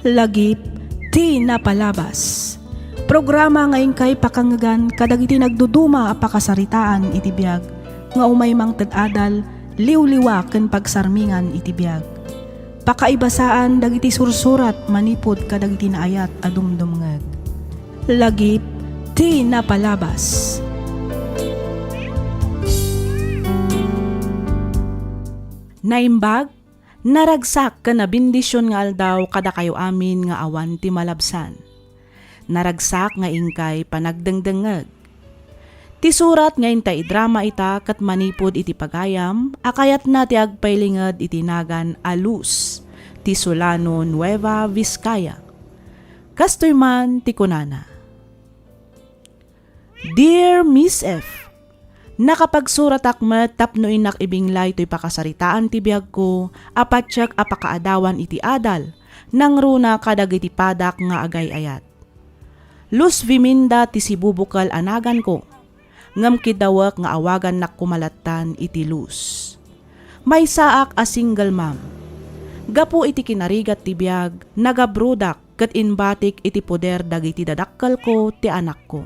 Lagip, ti napalabas. Programa ngayon kay pakangagan kadagiti nagduduma a pakasaritaan iti biyag, nga umay mang tadadal, liw-liwa ken pagsarmingan iti biyag. Pakaibasaan dagiti sursurat manipod kadagiti naayat a dumdumngeg. Lagip, ti napalabas. Naimbag, naragsak ka na bindisyon nga aldaw kada kayo amin nga awan ti malabsan. Naragsak nga ingkay panagdengdengeg. Ti surat nga intay drama ita kat manipod iti pagayam, akayat na ti agpailinged iti nagan Alus, ti Solano, Nueva Vizcaya. Kastoy man ti kunana. Dear Miss F, nakapagsurat akmet tapno inak ibinglay to'y pakasaritaan ti biyag ko, apatsak apakaadawan iti adal, nang runa kadagiti padak nga agay ayat. Luz Viminda ti sibubukal anagan ko, ngam kidawak nga awagan nak kumalatan iti Luz. May saak a single mom. Gapu iti kinarigat ti biyag, nagabrudak ket inbatik iti poder dagiti dadakkal ko ti anak ko.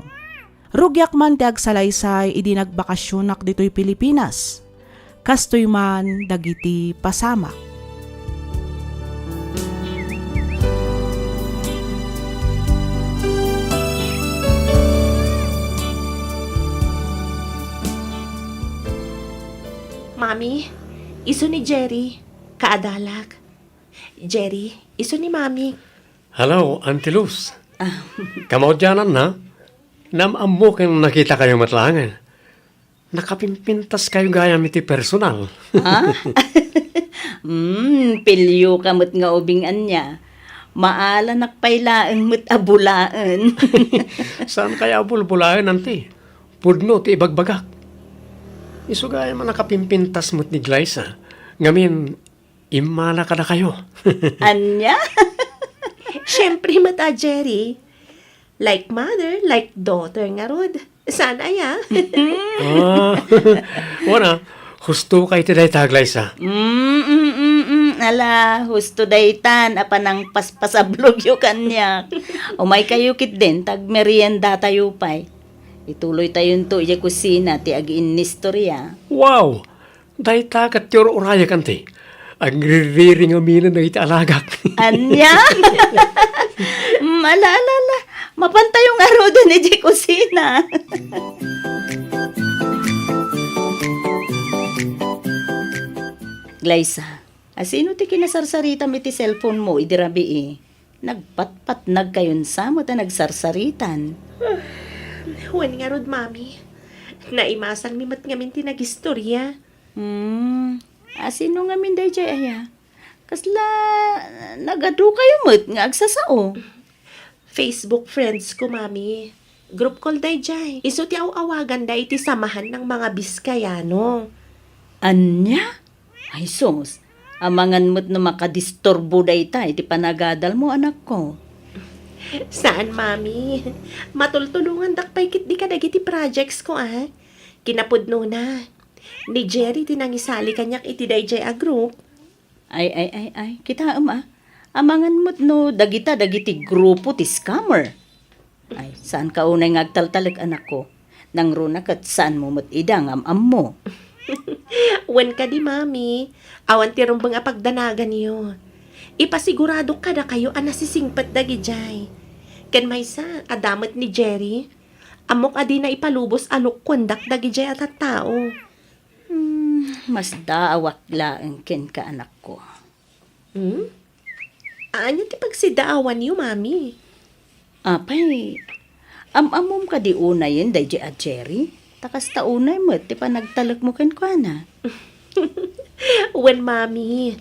Rugyak man ti agsalaysay idi nagbakasyonak dito'y Pilipinas. Kastoy man dagiti pasamak. Mami, iso ni Jerry, kaadalak. Jerry, iso ni Mami. Hello, Auntie Luz. Kamaudyanan na. Namamo kang nakita kayo matlangan. Nakapimpintas kayo gayam iti personal. Pilyo kamot nga ubingan niya. Maala nakpailaang mo't abulaan. Saan kaya bulbulayan, Auntie? Pudno ti ibagbagak. Isugaya man nakapimpintas mo't ni Glyza. Ngamin, imana ka na kayo. Anya? Siyempre mata, Jerry. Like mother, like daughter nga rod. Sana ya. Wana, husto kay ti day Glyza. Ala, husto daytan, apanang paspasablog yu kanya. Umay kayo kit din, tag merienda tayo pa'y. Ituloy tayo to iya kusina, ti agiin nistorya. Wow! Day tagat yor uraya kanti. Ang ririring aminan na iti alagak. Anya? Ala. Mapantay yung aro doon ni kusina. Glyza, asino ti kinasarsarita mi ti cellphone mo, idirabi eh. Nagpatpat nagkayon sa mo ta nagsarsaritan. Huwag nga rod, Mami. Naimasang mimat ngamin tinagistorya. Asino nga min day jay aya? Kasla, nagadu kayo mo't nga agsasao. Facebook friends ko, Mami. Group call day jay. Iso ti awagan day iti samahan ng mga Biskayano. Anya? Ay sos, amangan mo't na makadistorbo day ta, iti panagadal mo anak ko. Saan, Mami? Matultulungan dakpay kit di ka dagiti projects ko, ah. Kinapudno na. Ni Jerry tinangisali kanyak iti dayjay a group. Ay, kita amangan mo't no, dagiti grupo ti scammer. Ay, saan ka unay ngagtaltalag anak ko? Nang runa kat saan mo mo't idang am mo? Wen ka di, Mami. Awan ti rumbang apagdanagan niyo. Ipasigurado ka na kayo anasisingpat dagi jay. Ken maysa, adamat ni Jerry. Amok adi na ipalubos alok kundak dagi jay at tao. Mas daawak laang ken ka anak ko. Anya ti pagsidaawan niyo, Mami? Apay, amom ka di unay yun, day a Jerry. Takas ta unay mo, ti pa nagtalag mo ken kwa na. Wen, Mami.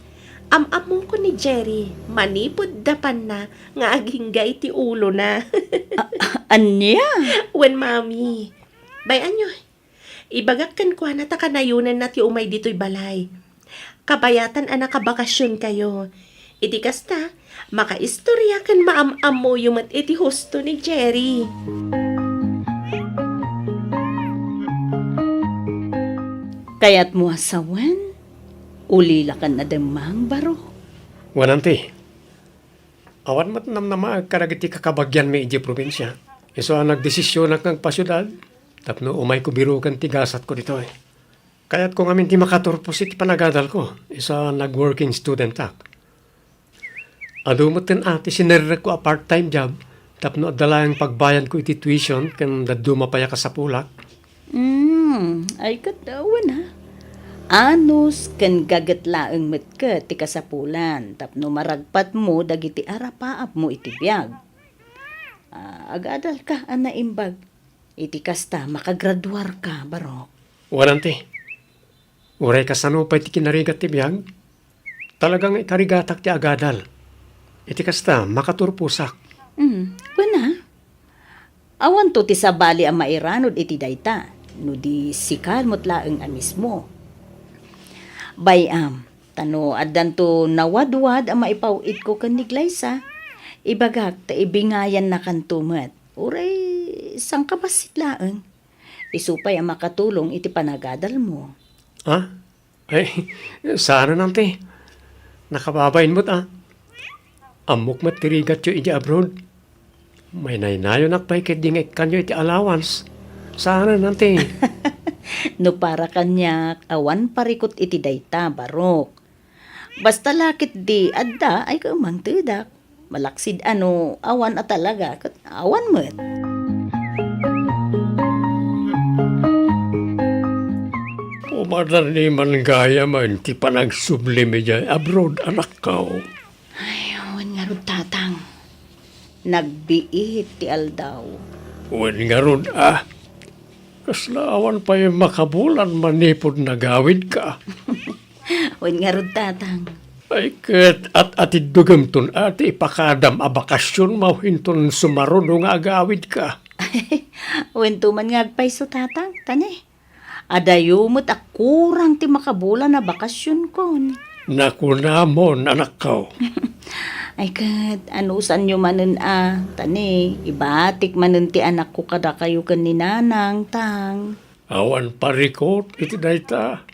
Amamong ko ni Jerry, manipod dapan na, nga aginggay ti ulo na. Anya? Wen, Mami. Bayan nyo, ibagak kan kwa na takanayunan na ti umay dito'y balay. Kabayatan anak kabakasyon kayo. Iti kasta, makaistorya kan maam-am mo yung mat iti husto ni Jerry. Kaya't mo asawan, ulila ka na demang baro. Wananti, Awan mat namnama karagiti kakabagyan may iji probinsya. Iso ang nagdesisyon ak ng pasyudad. Tapno umay ko birukan tigasat ko dito eh. Kaya't kung amin ti makaturpos iti panagadal ko, isa nag-working student ak. Adumot din ati sinirrek ko a part-time job, tapno adala ang pagbayan ko iti tuition kan daduma pa ya ka sa pulak. Ay katawan ha. Anos kan gagatlaeng met ka ti kasapulan tapno maragpat mo dagiti arapaap mo iti biyag. Agadal ka ana imbag. Iti kasta makagraduar ka barok. Wanante, uray kasano pa iti kinarigat ti biyag? Talagang ikarigatak ti agadal. Iti kasta makaturpusak. Wala. Awan to ti sabali ang mairanod iti dayta. No di sikal motlaeng amis mo. Bayam, tano addan to nawadwad ang maipawid ko kan ni Glyza. Ibagak ta ibingayan na kantumet. Uray, sang kabasit laeng. Isupay ang makatulong iti panagadal mo. Ha? Ay, sana nante. Nakababain mo't Amok matirigat yo iti abroad. May naynayo nakpay kedingek kanyo iti allowance. Sana nante. No para kanyak, awan parikot iti dayta, barok. Basta lakit di, adda ay kaumang tudak. Malaksid awan at talaga, kat awan mo't. Umadar ni man gaya man ti panagsublime dyan. Abroad anak ka. Ay, awan nga ron tatang. Nagbiit ti aldaw. Uwan nga ron Kaslaawan pa yung makabulan manipod na gawid ka. Awan nga ron tatang. Ay ket at atidugam ton ati ipakadam a bakasyon mauhinton sumaron nga agawid ka. Awan tuman nga agpaiso tatang, tane. Adayumot kurang ti makabulan na bakasyon kon. Nakunamon anak ko. Ay kat, anusan nyo manen tani, ibatik manen ti anak ko kada kayo kan ni nanang, tang. Awan parikot iti dayta.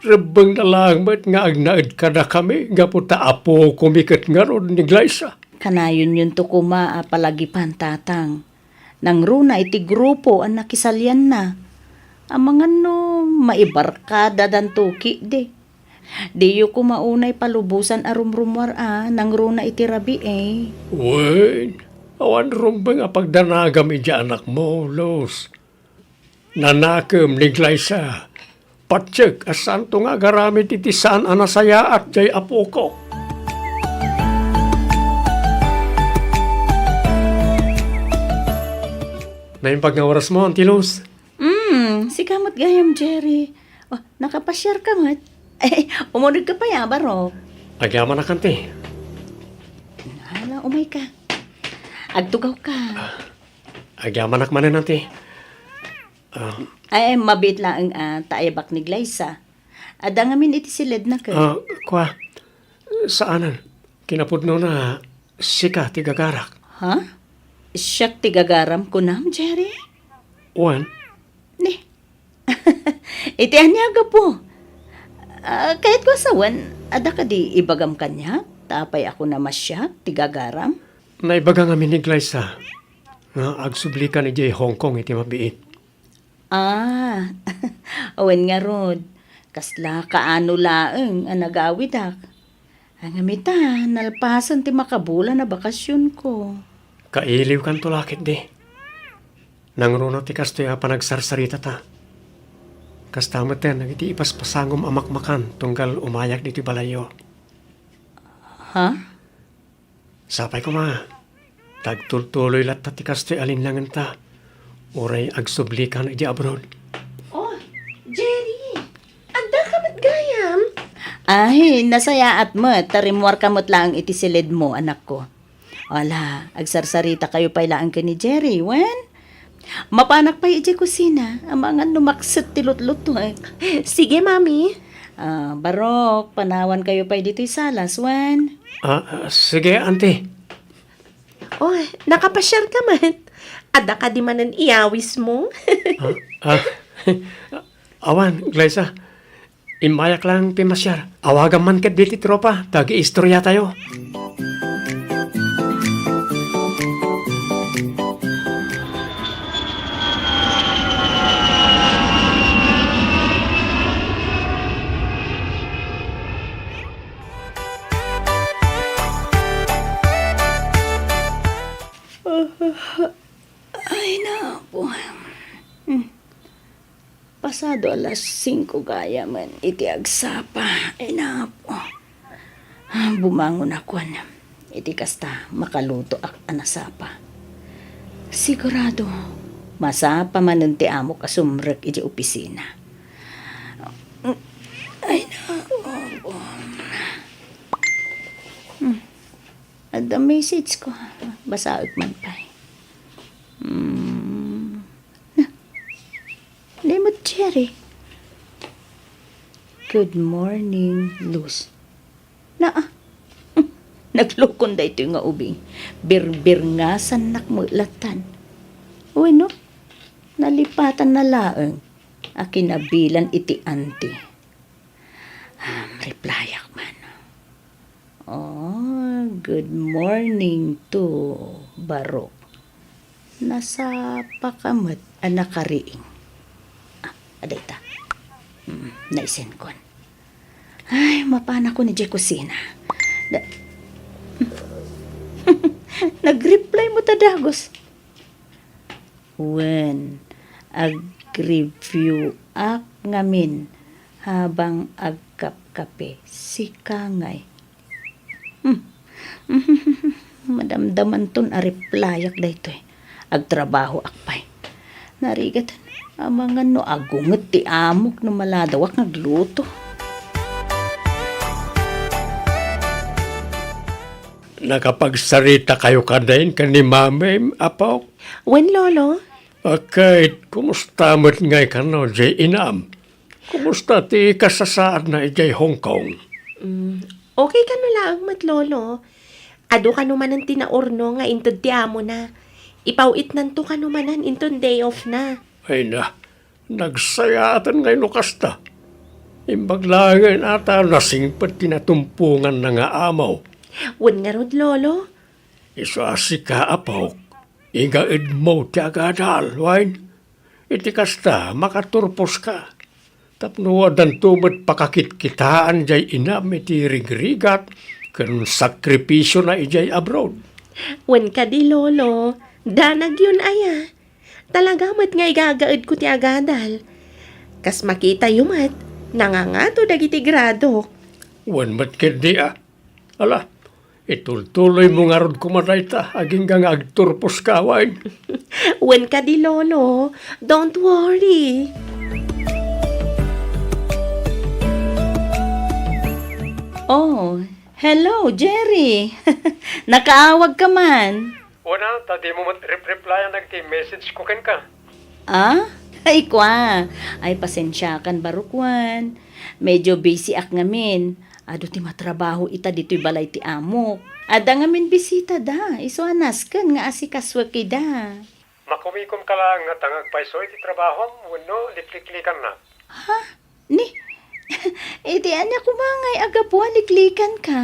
Rebeng na lang ba't nga agnaid ka na kami, nga puta apo kumikat nga ron ni Glyza. Kanayon yun to kuma palagipan tatang. Nang runa iti grupo ang nakisalyan na. Ang mga maibarkada dan tuki de. Di yu kumaunay palubusan arumrumwar nang runa iti rabi eh. Wen, awan rumbeng a pagdanagam iti anak mo, Los. Nanakam ni Glyza. Patsek, asanto nga garamit iti saan anasaya at jay apo ko. Naimpag nga oras mo, Antilos. Si kamot gayam, Jerry. Oh, nakapasyar ka mat. Eh, umunod ka pa ya, barok. Agyaman na kanti. Hala, umay ka. Agtugaw ka. Agyaman na kamanin, Anti. Ay, mabit lang ang taayabak ni Glyza. Ada ngamin iti silid na ka. Kwa, saanan? Kinapudno na sika tigagarak. Ha? Siyak tigagaram ko nam, Jerry? Wan, Ni. Iti anyaga po. Kahit ko asawan, ada ka di ibagam kanya? Tapay ako na masyak, tigagaram? naibaga nga ni Glyza. Nga agsublikan ni Jay Hong Kong iti mabiit. Awen nga rod. Kasla kaano laeng ang nagawid ak. Ang amita, nalpasan ti makabula na bakasyon ko. Kailiw kan tulakit di. Nang runo ti kasto ya panagsarsarita ta. Kastamat ten, nagiti ipaspasangom amakmakan tunggal umayak dito balayo. Ha? Sapay ko ma. Tagtultuloy lat ti kasto alinlangan ta. Uray agsublikan iti abroad. Oh, Jerry! Anda ka ba't gayam? Ay, nasaya at mo. Tarimwar kamot lang iti silid mo, anak ko. Wala, agsarsarita kayo pa ilaan ka ni Jerry, wen? Mapanak pa iti kusina. Ang mga numaksot tilot-luto. Sige, Mami. Barok, panawan kayo pa dito salas, wen? Sige, auntie. Oh, nakapasyar ka man. Ada ka di manan iyawis mo. Awan, Glyza. Imayak lang pimasyar. Awagan man kat diti tropa. Tagi-istorya tayo. Pasado alas 5 gaya man iti agsapa. Ay napo. Bumangon ako na. Iti kasta makaluto ak anasapa. Sigurado, masapa man ti amo kasumrek iti opisina. Ay napo. Ada message ko. Basaot man pa. Limot, Jerry. Good morning, Luz. Naglukon da ito nga ubing. Bir nga sanak mo latan. Uy, no? Nalipatan na laeng. Akinabilan iti auntie. Replyak man. Oh, good morning to Barok. Nasa pakamat anak kariing. Aday ta. Naisen kon. Ay, mapana ko ni Jay kusina. Nag-reply mo ta, Dagos. When ag-review ak ngamin habang agkap-kape si Kangay. Madamdaman ton a replyak da ito eh. Agtrabaho akpay. Narigat amangan no agunget ti amok no maladawak nagluto. Nakapagsarita kayo kadain ka ni Mame, apaw. Wen, Lolo? Kahit kumusta mo't ngay ka no, jay inam. Kumusta ti kasasaad na ijay Hong Kong? Okay ka no lang, mat, Lolo. Ado ka naman ang tinaorno nga intod ti amo na. Ipawit nanto ka numanan inton day off na. Ay na, nagsayatan ngay nukasta. Imbaglangan ata nasingpat tinatumpungan na nga amaw. Wen nga rod, Lolo? Iso asika apaw, igaid mo ti agadal, wain. Iti kasta, makaturpos ka. Tapno wadan tumot pakakit-kitaan jay inam iti rigrigat, kan sakripisyo na ijay abroad. Wen ka di, Lolo. Danag yun aya. Talaga mat nga igagaid ko ti agadal. Kas makita yumat, nangangato dagiti grado. Wan mat kedi Ala, itultuloy mo nga rod kumatay ta, aging nga agturpos ka, wain. Wen ka di, Lolo. Don't worry. Oh, hello, Jerry. Nakaawag ka man. Una, tadi mo mat-replyan nagti-message ko ken ka. Ah? Ay, kwa. Ay, pasensyakan, Barukwan. Medyo busy ak ngamin. Ado ti matrabaho ita dito'y balay ti amok. Ada ngamin bisita da. Iso anasken nga asikaswa da. Makumikom ka lang nga tangag paisoy ti trabaho, wano, likliklikan na. Ni, iti anya kumangay agapuan liklikan ka.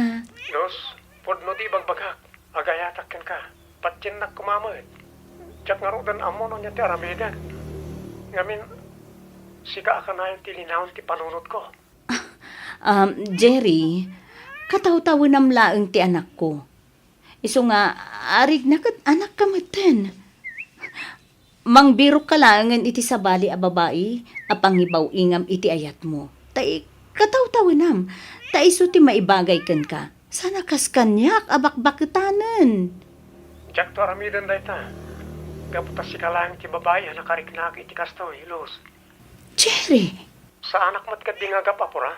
Los, podno di bagbagak, agayatak ken ka. Patsin na kumamay. Tsak nga rodan amo no niya ti aramidan. Ngamin, sika ka na yung tilinawon ti panunod ko. Jerry, kataw-tawin am laeng ti anak ko. Iso nga, arig na kat anak kamaten. Mangbiro ka langan iti sabali a babae, apangibaw ingam iti ayat mo. Tai, kataw-tawin am, ta iso ti maibagay ken ka. Sana kas kanyak abakbakitanen. Tsak to aramidan da ita. Gaputas sika lang ti babae na kariknak iti kastoy, Los. Jerry, Sa anak mat kat di nga gapapura,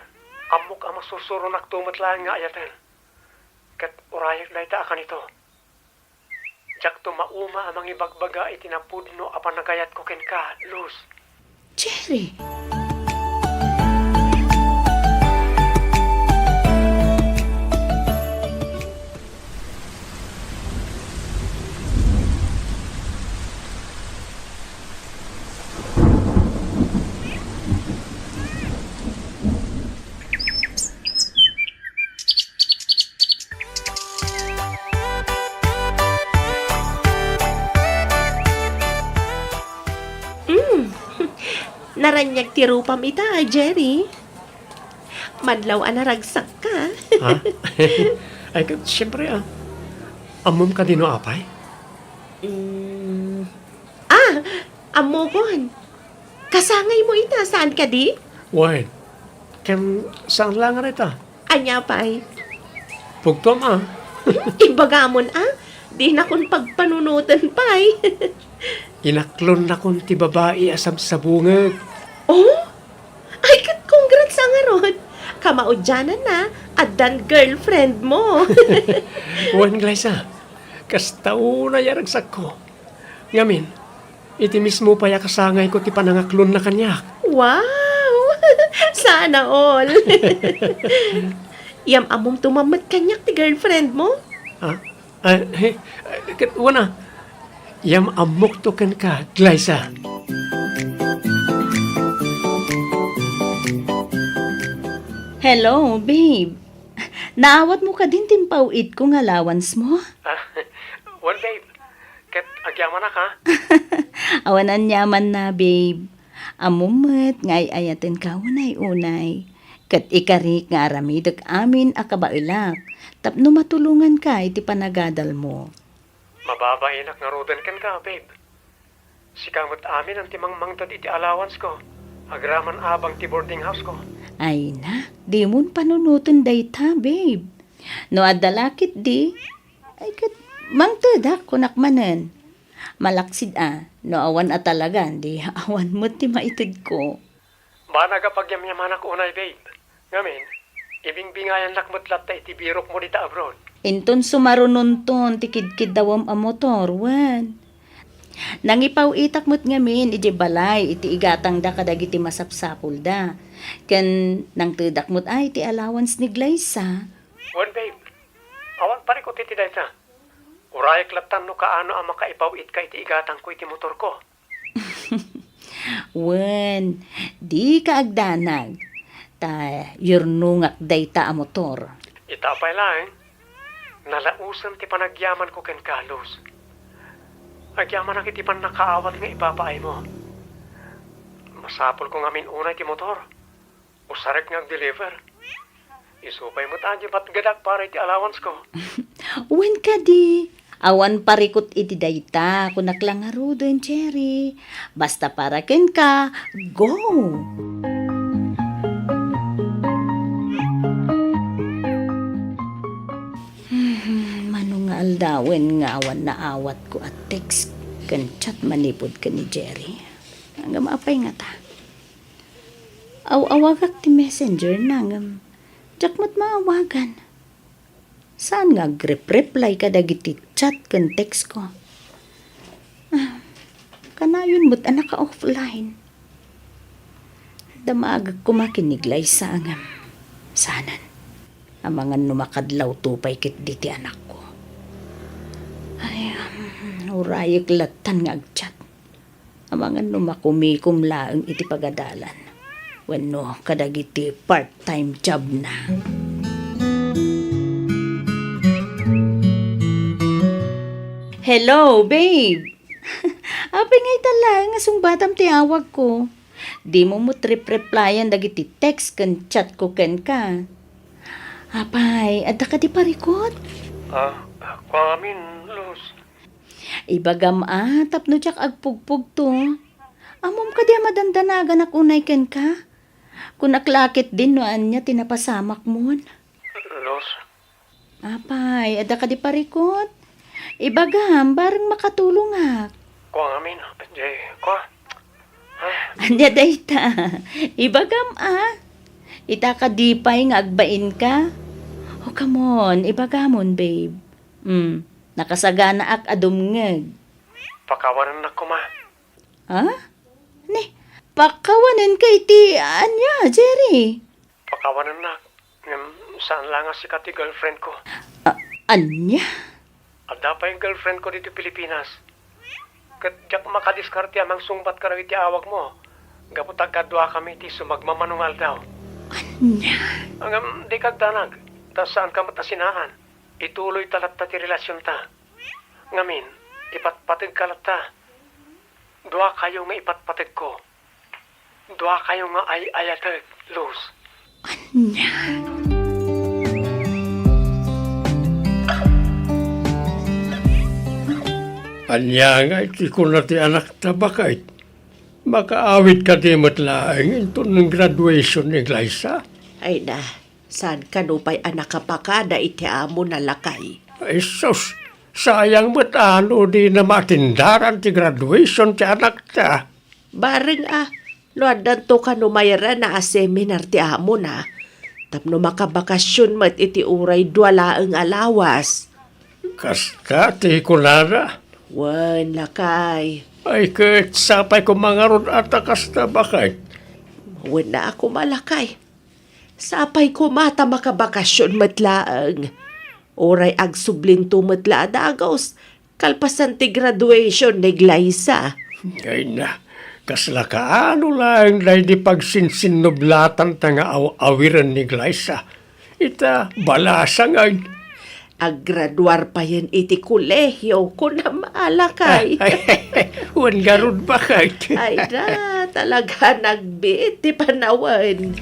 amok ang masusuro naktumat lang nga ayaten. Kat urayak da ita akan ito. Tsak to mauma amang ibagbaga iti napudno apan nagayat ko ken ka, Los. Jerry. Naranyag ti rupam ita, Jerry. Madlaw anaragsak ka. Ha? Ay, siyempre amom ka dino apay? Amokon. Kasangay mo ita, saan ka di? Why? Ken, saan lang nga rita? Anya pa'y. Pugtom Ibagamon di na kun pagpanunutan pa'y. Inaklon na kong ti babae asam sa bungag. Oh? Ay, congrats ang aron. Kamaudyanan na, adan girlfriend mo. Wan Glyza, kastao na yaragsak ko. Ngamin, iti mismo pa kasangay ko ti panangaklon na kanya. Wow! Sana all. Yam among tumamat kanyak ti girlfriend mo? Ha? Wana, yam amok to kan ka, Glyza. Hello, babe. Naawat mo ka din timpawid kong allowance mo? Well, babe, kat agyaman na ka? Awanan yaman na, babe. Amumot, ngay ayatin ka unay-unay. Kat ikarik nga aramidak amin akabailak. Tapno matulungan ka iti panagadal mo. Mababainak nga rodan kan ka, babe. Sikamot amin ang timang mangtad iti allowance ko. Agraman abang ti boarding house ko. Ay na, di mon panunutan dayta, babe. No adalakit di, ay kat mangtadak kunak manen. Malaksid no awan atalagan, di awan mo ti maitid ko. Ba nagapagyamyamanak unay, babe. Ngamin, ibingbingayan lakmutlat ta iti birok mo dita abroad. Inton sumarununton, tikid-kid dawam a motor, wan. Nangipaw itak mo't ngamin, iti balay, iti igatang da kadagiti masapsapul da. Ken nang tudak mo't ay, iti allowance ni Glyza. Wan, babe. Awan pare ko titi dayta. Urayak latan no kaano ang makaipawit ka iti igatang ko iti motor ko. Wan, di ka agdanag. Ta, yurnungak dayta a motor. Itapay lang, nalausan ti panagyaman ko ken Carlos. Agyaman na kiti pan nakaawat nga ipapaay mo. Masapol ko ngamin unay ti motor. Usarek nga deliver. Isupay mo tayo patgadak para iti allowance ko. Wan ka di. Awan parikot iti dayta, kunak lang aro doon, Cherry. Basta para ken ka, go! Manong nga aldawen nga awan na awat ko at text kan chat manipod ka ni Jerry. Hanggang maapay nga ta. Awagak ti messenger nangam. Jakmat maawagan. Saan nga reply ka dagiti chat kan text ko? Kanayon mo't anak ka offline. Damagag kumakiniglay sa angam. Sanan. Amangan numakadlaw tupay kit diti anak ko. Ay, urayik latan nga agchat. Amangan numakumikum laeng iti pagadalan. Wenno kadagiti part-time job na. Hello, babe. Apay ngay tala nga sungbatam ti awag ko. Di mo mo replyan dagiti text kan chat ko ken ka. Apay, adda ka di parikot? Kwamin, Luz. Ibagam tapno tsak agpugpug to. Amom ka di madandanagan ak unay ken ka. Kung aklakit din no anya tinapasamak mo. Luz, Apay, adda ka di parikot? Ibagam, bareng makatulong ak. kwamin, Anya dayta. Ibagam Ita ka di pa'y nga agbain ka. Oh, come on. Ibagamon, babe. Nakasagana ak adumngeg. pakawanan na ko, ma. Ha? Ne, pakawanan ka iti anya, Jerry. Pakawanan na. Saan lang si kati girlfriend ko? Anya? Ada pa yung girlfriend ko dito Pilipinas. Kadyak makadiskarte amang sungbat ka raw iti awag mo. Gaputag kadwa kami ti sumagmamanungal daw. Anya? Ang di kagdanag. Ta saan ka matasinahan? Ituloy talat ta ti relasyon ta. Ngamin, ipatpatid ka lat ta. Dua kayo nga ipatpatid ko. Dua kayo nga ay-ayatag, Luz. Anya? Anya nga iti ko na ti anak tabakait. Makaawit ka di mo't laing ito ng graduation ni Glyza. Ay na, saan ka no pa'y anak ka pa ka na itiamo na lakay? Ay sus, sayang mo't di na matindaran ti graduation ti anak ta. Baring luadan to ka no mayra na seminar ti amo na. Tapno makabakasyon mat iti uray duwala ang alawas. Kasta ti kunara. Wan lakay. Ay kahit sapay ko mga ron at kasta bakit. Wan na ako malakay. Sapay ko mata makabakasyon matlaang. Oray ag sublinto matla adagaws. Kalpasan ti graduation ni Glyza. Ay na, kasla ka ano lang dahil di pagsinsinublatan ta nga awiran ni Glyza. Ita balasa nga. Aggraduar pa yan iti kolehyo ko na maalakay. Wan garod bakit. Ay na, talaga nagbiit ti panawan.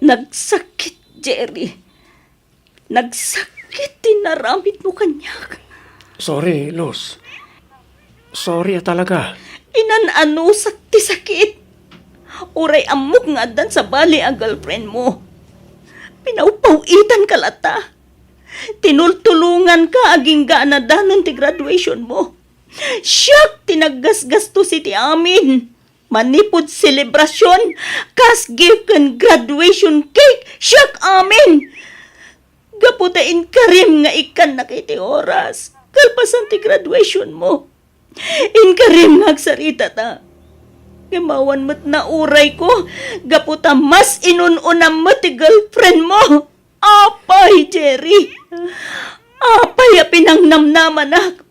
Nagsakit, Jerry. Nagsakit, tinaramit mo kanyak. Sorry, Los. Sorry talaga. Inanano sakti sakit. Uray amok nga dan sa bali ang girlfriend mo. Pinaupawitan ka lata. Tinultulungan ka aging gana danon ti graduation mo. Siyak tinaggasgasto si ti amin. Manipod selebrasyon, kas gift kan graduation cake, siyak amin. Gaputain karim nga ikan na kiti oras. Kalpasan ti graduation mo. Inkarim nga agsarita ta. Gimawan mo't na uray ko. Gaputa mas inununam mo ti girlfriend mo. Apay, Jerry. Apay a pinangnamnaman nak.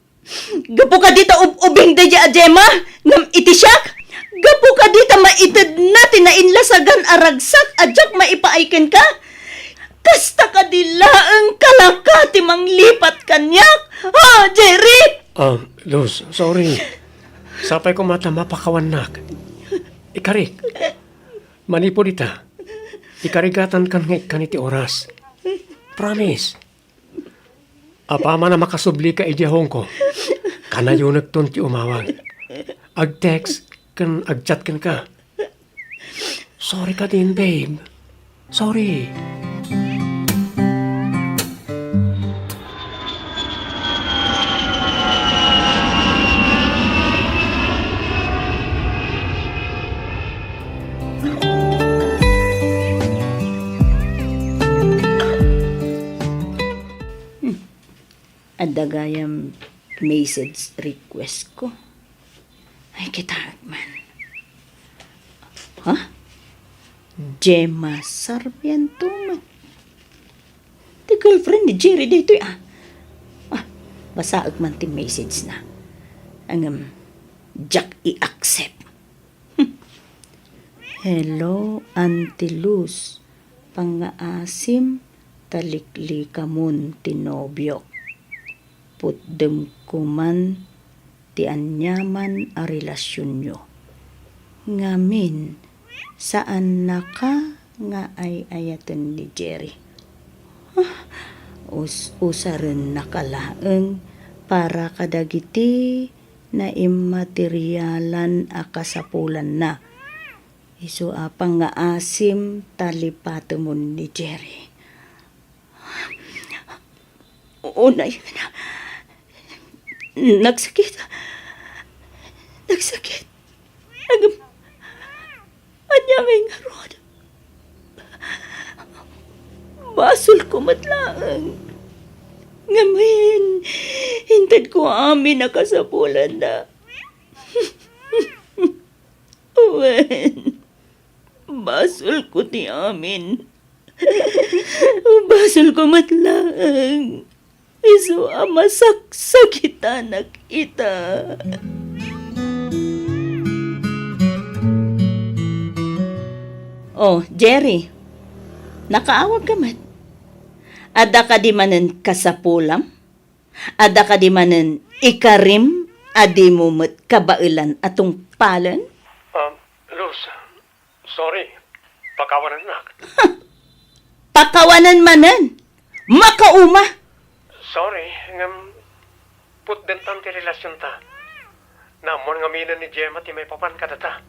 Gapu ka dita ubing da ja Gemma. Ngam iti siyak. Gapu ka dita maitid natin na inlasagan aragsak adyak maipaaiken ka. Kasta ka dilaang kalakati manglipat kanyak. Ha, Jerry? Luz, sorry. Sapay ko mata mapakawanak. Ikarik. Manipo dita. Ikarigatan kan nga kaniti oras. Promise. Apama na makasubli ka ijahong ko. Kanayo nagton ti umawag. Ag-text kan ag-chat kan ka. Sorry ka din, babe. Sorry. Adagayam message request ko. Ay, kita man. Ha? Gemma Sarmiento man. The girlfriend ni Jerry dito basaag man ti message na. Ang Jack i-accept. Hello, Auntie Luz. Pangaasim taliklikamon tinobyok. Putdem kuman ti anyaman a relasyon nyo. Ngamin, saan na ka nga ay ayatan ni Jerry? Usaren nakalaeng para kadagiti na immaterialan a kasapulan na. Isu apang nga asim talipatemon ni Jerry. Unay na. Nagsakit. Anyaming harod. Basol ko matlaang. Ngamin, hintad ko amin nakasapulan na. Uwen, basol ko ti amin. Basol ko matlaang. Isu ama saksakitan ita. Oh, Jerry. Nakaawag ka man. Ada ka di manen kasapulam? Ada ka di manen ikarim? Adi mo met kabailan atong palan? Luz, sorry. Pagkawanan na. Pakawanan manen! Makauma! Sorry, put din ti relasyon ta. Namon nga minan ni Gemma ti may papan kadata.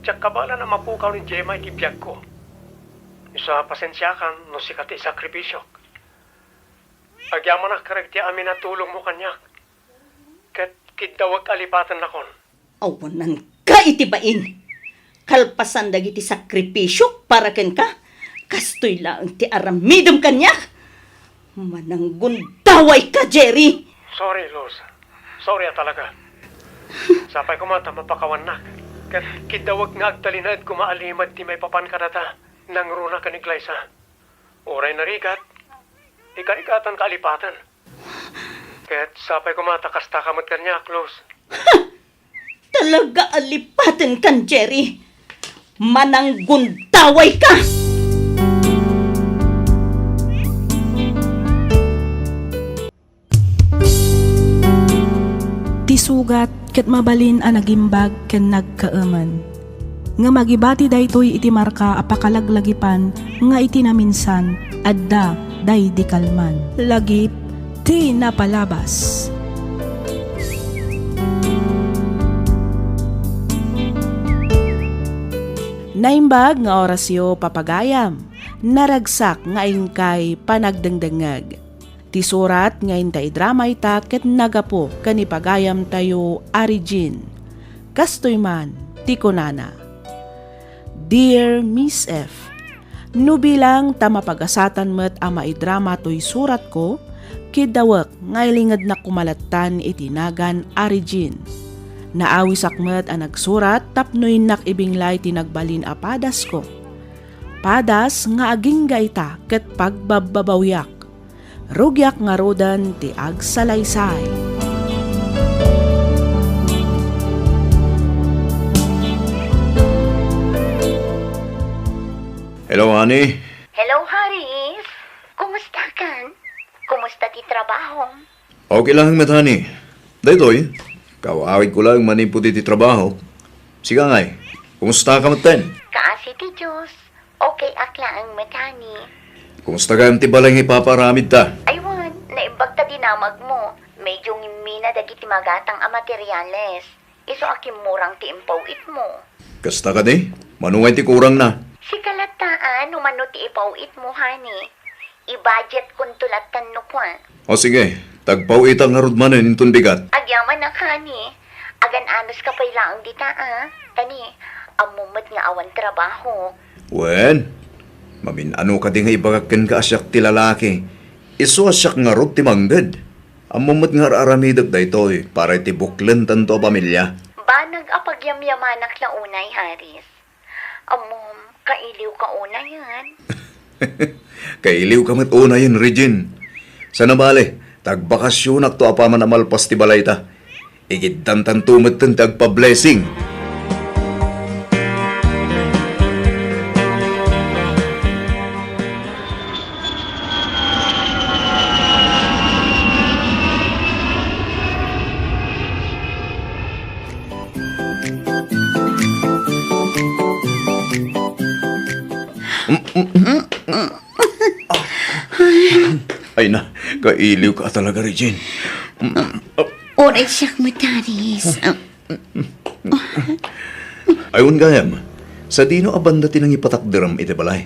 Tsak kabala na mapukaw ni Gemma iti biyag ko. Isa pasensyakan no sikati sakripisyo. Agyaman na karag ti amin na tulong mo kanyak. Kat kidawag alipatan na kon. Awanan ka itibain! Kalpasan dagiti sakripisyo para ken ka? Kastoy lang ti aramidom kanyak! Mananggun daway ka, Jerry! Sorry, Luz. Sorry talaga. Sapay ko mata mapakawan na. Kat kidawag nga agtalinad kumaalimad ti may papan kadata. Nang runa ka ni Glyza. Oray na rigat. Ikarikatan kalipatan. Kat sapay ko mata kasta kamot kanya, Luz. Talaga alipatan kan, Jerry! Mananggun daway ka! Tisugat ket mabalin a nagimbag ken nagkaaman. Nga magibati daytoy iti marka apakalaglagipan nga iti naminsan adda day di kalman. Lagip ti napalabas. Naimbag nga orasyo papagayam, naragsak nga ingkay panagdengdengag. Ti surat nga intay drama ita ket nagapo kanipagayam tayo Arigin. Kastoy man, ti kunana. Dear Miss F, nubilang tamapagasatan met ama idrama to'y surat ko, kidawak ngaylingad na kumalatan itinagan Arigin. Naawisak met ang nagsurat tapnoy nakibinglay tinagbalin a padas ko. Padas nga aging gaita ket pagbababawyak. Rugyak nga rodan ti agsalaysay. Hello, honey. Hello, Haris. Kumusta kan? Kumusta ti trabaho? Okay lang, honey. Daytoy, kawawid ko lang maniputi ti trabaho. Siga ngay, kumusta ka maten? Kaasi ti Diyos. Okay akla ang matani. Kumusta ka ti balang ipaparamid ta? Aywan, naimbag ta dinamag mo. Medyo ngimina dagiti magatang a materyales. Iso akim murang ti impawit mo. Kasta ka di? Manungay ti kurang na. Si kalataan, umano ti ipawit mo, hani. I-budget kung tulatan no kwa. O sige, tagpaw itang harudmanin intun bigat. Agyaman na, hani. Agan anos ka pa'y laang dita, Tani, amumot nga awan trabaho. Wen, maminano ka di nga ibagakin ka asyak ti lalaki. Iso asyak nga rod ti manggad. Amumot nga aramidag daytoy para iti buklen tanto pamilya. Banag apagyamyamanak la unay, Haris. Amom, kailiw ka una yan. Kailiw ka mat una yun, Regine. Sana bale, tagbakasyon akto apaman amalpas ti balay ta. Igiddan tantumot tan tagpa-blessing. Ay na, kailiw ka talaga, Regine. Oray siyak mo, Haris. Ayun gayam, sa dino abanda tinang ipatakdiram iti balay.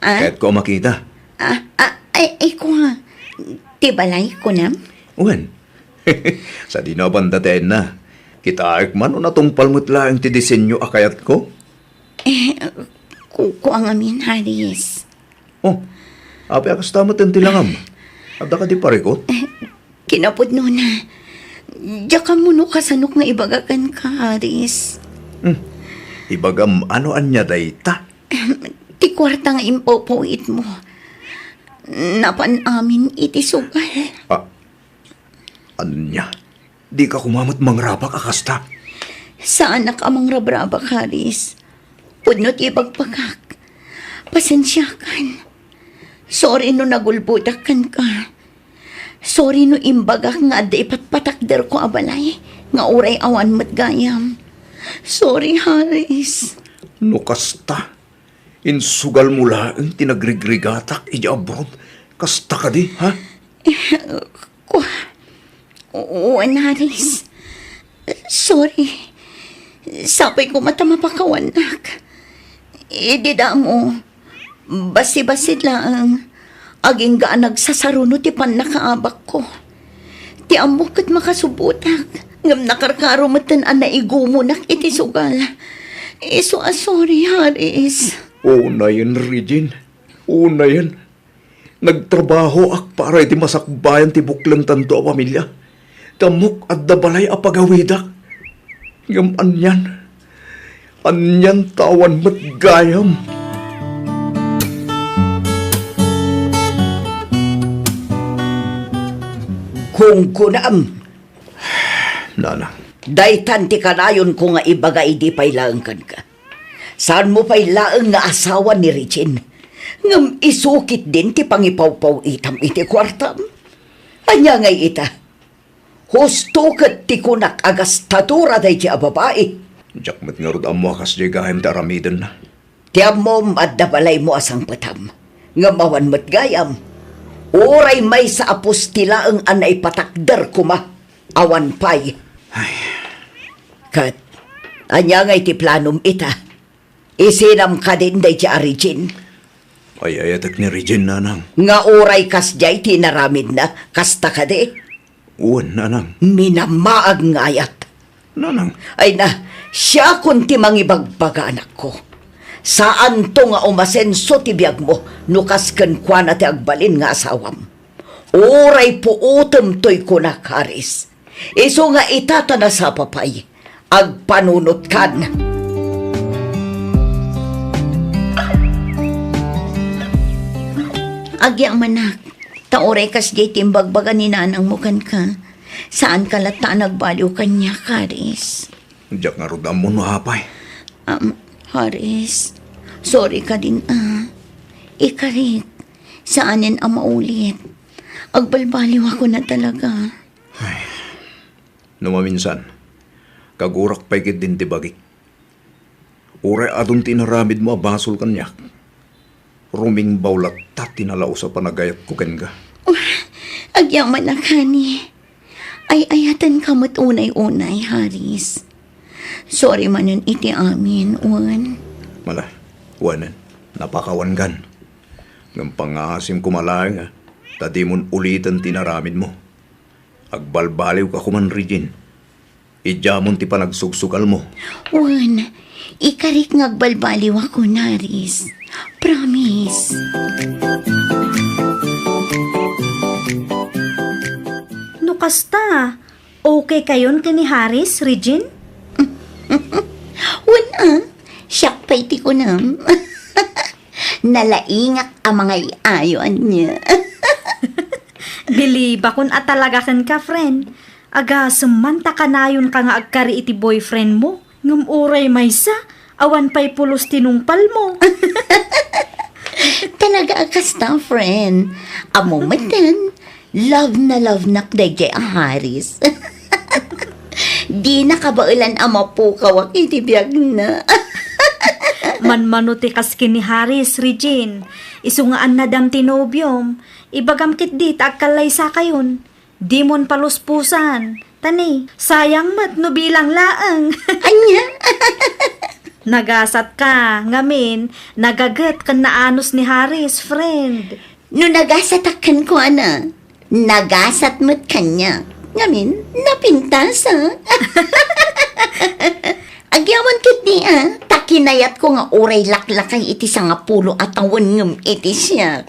Kahit ko makita. Ay ko nga. Tibalay ko na. Uwan, sa dino abanda tayo na. Kita man o natong palmutla ang ti disenyo akayat ko. Kuko ang amin, Haris. Oh, api akas tamat ang tilangam. Abda ka di parikot? Kinapod no na. Diya ka mo no kasanok nga ibagakan ka, Haris. Ibagam ano anya day ta? Ti kwarta nga impopowit mo. napan amin iti sugal. Anya, di ka kumamot mangrabak akasta. Saan nakamang rabraba, Haris? Pudnot ibagpagak. Pasensyakan. Sorry no nagulbudakan ka. Sorry no imbagak nga da ipatpatakder ko abalay. Nga uray awan mat gayam. Sorry, Haris. No kasta. Insugal mula ang tinagrigrigatak ija abroad. Kasta ka di, ha? Uwan, Haris. Sorry. Sapay ko matamapakawanak. Idida mo. Basi-basi lang. Aging gaan nagsasarunod ti pan nakaabak ko. Ti amok kat makasubutak. Ngam nakarkaro matan ang naigumunak iti sugal. Sorry, Haris. Una yan, Regine. Una yan. Nagtrabaho ak para iti masakbayan ti buklang tanto a pamilya. Tamok at dabalay a pagawidak. Ngam anyan. Anyan tawan mat gayam. Kung kunam, Nanang, daytan ti kanayon ko nga ibaga idi pailaang kan ka. Saan mo pailaang nga asawa ni Regine? Ngam isukit din ti pangipawpaw itam iti kwartam. Anya ngay ita. Husto kat ti kunak agastatura day ti ababae. jak met nga rod amo akas di gayam ti aramiden na. Ti amom at dabalay mo asang patam. Nga mawan mat gayam. Oray may sa apostila ang anay patakder kuma. Awan pay. Kat, anya ngay ti planom ita. Isinam ka din day ti Regine. Ay ayatak ni Regine, Nanang. Nga oray kas jay tinaramid na, kasta ka di. Uwan, Nanang. Minamaag ngayat. Nanang. Ay na, siya kunti mangibagbaga anak ko. Saan to nga umasenso ti biyag mo, nukas ken kwa na ti agbalin nga asawam. Oray po utom to'y kunak, Haris. Iso nga itata na sa papay, agpanunot kan. Agyang manak. Taoray kas jay timbagbaga ni nanang mukan ka. Saan ka lata nagbaliw kanya, Haris? Jak nga rod amo no hapay. Haris, sorry ka din Ikarit, saanin ang maulit? Agbalbaliw ako na talaga. Numaminsan, kagurak pa'y din ti bagik. Uray adun tinaramid mo abasol kanyak. Ruming bawlat tat tinalaw sa panagayat ko ken ka. Agyang manakani. Ay ayatan ka mat unay-unay, Haris. Sorry man yun iti amin, Uwan. Mala, wanan, napakawan gan. Ng pangasim kumalang, tadi mon ulitan tinaramid mo. Agbalbaliw ka kuman, Regine. Ijamon ti panagsugsugal mo. Uwan, ikarik ngagbalbaliw ako, Naris. Promise. No kasta, okay kayon kini Haris, Regine? Wana, siyak pa iti ko na. Nalaingak ang mga iayon niya. Biliba kun at talagakan ka, friend. Aga, sumanta ka na yun ka nga agkari iti boyfriend mo. Ngam uray maysa, awan pa'y pulos tinungpal mo. Talaga akasta, friend. Amo matan, love na kdagay ang Haris. Di nakabailan ang mapukawak iti biyag na. Manmanuti kas kini Haris, Regine. Isungaan na dam tinobyom. Ibagamkit di agkalay sa kayon. Di mon paluspusan. Tani, sayang mat no bilang laang. Anya? Nagasat ka, ngamin, nagagat kan naanos ni Haris, friend. No nagasatakan ko, ana. Nagasat mo't kanya. Ngamin, napintas, ha? Agyawan kit ni, takinayat ko nga uray laklakay iti sa nga pulo at awan ngam iti siya.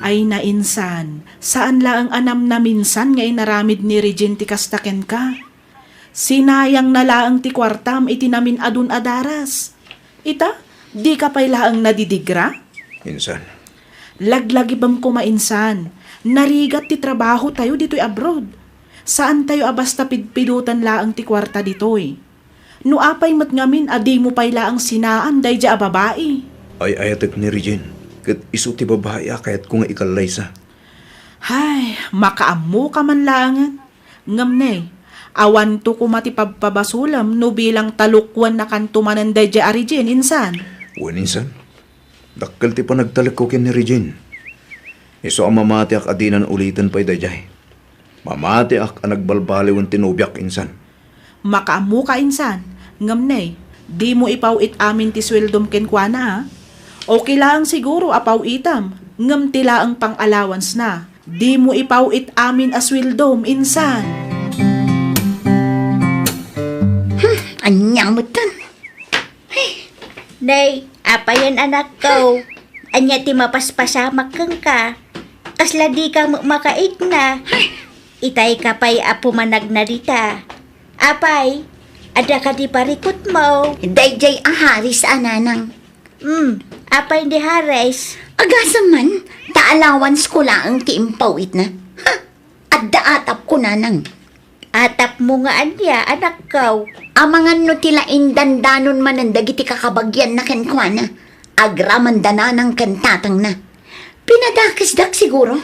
Ay nainsan, saan laang anam na minsan nga inaramid ni Regine ti kastaken ka? Sinayang na laang ti kwartam iti namin adun adaras. Ita, di ka pa'y laang nadidigra? Insan, Laglagibam ko mainsan, narigat ti trabaho tayo dito'y abroad. Saan tayo abasta pidpidutan laang ti kwarta dito'y? No apay mat ngamin adi mo pa'y laang sinaan day ja babae. ay ayatek ni Regine. Kat iso ti babae kayat ko nga ikalay sa. Hay, makaamu ka man laangan. Ngamnay, awan to kumati pabpabasulam no bilang talukwan na kantumanan day ja Regine insan. Wan insan, dakkel ti panagtalak ko ken ni Regine. Iso ang mamati ak adinan ulitan pa'y dayjay. Mamati ak ang nagbalbaliwan tinubyak insan. Makaamu ka insan. Ngamnay, di mo ipawit amin ti sweldom kenkwana ha? Okay lang siguro apaw itam. Ngam tila ang pang-allowance na. Di mo ipawit amin as sweldom insan. Anyang mo tan. Nay, apa yan anak ko? Anya ti mapaspasamak kang ka. Kasla di ka makait na. Itay ka pa'y apo managnarita. Apay, ada ka di parikot mo. Dayjay aharis ananang. Apay di hares. Agasa man, ta-allowance ko lang ti impawit na. Ha? At daatap ko nanang. Atap mo nga anya, anak ko. Amangan no tila indandanon man ang dagiti kakabagyan na kenkwana. Agraman dananang kentatang na. Pinadakisdak siguro.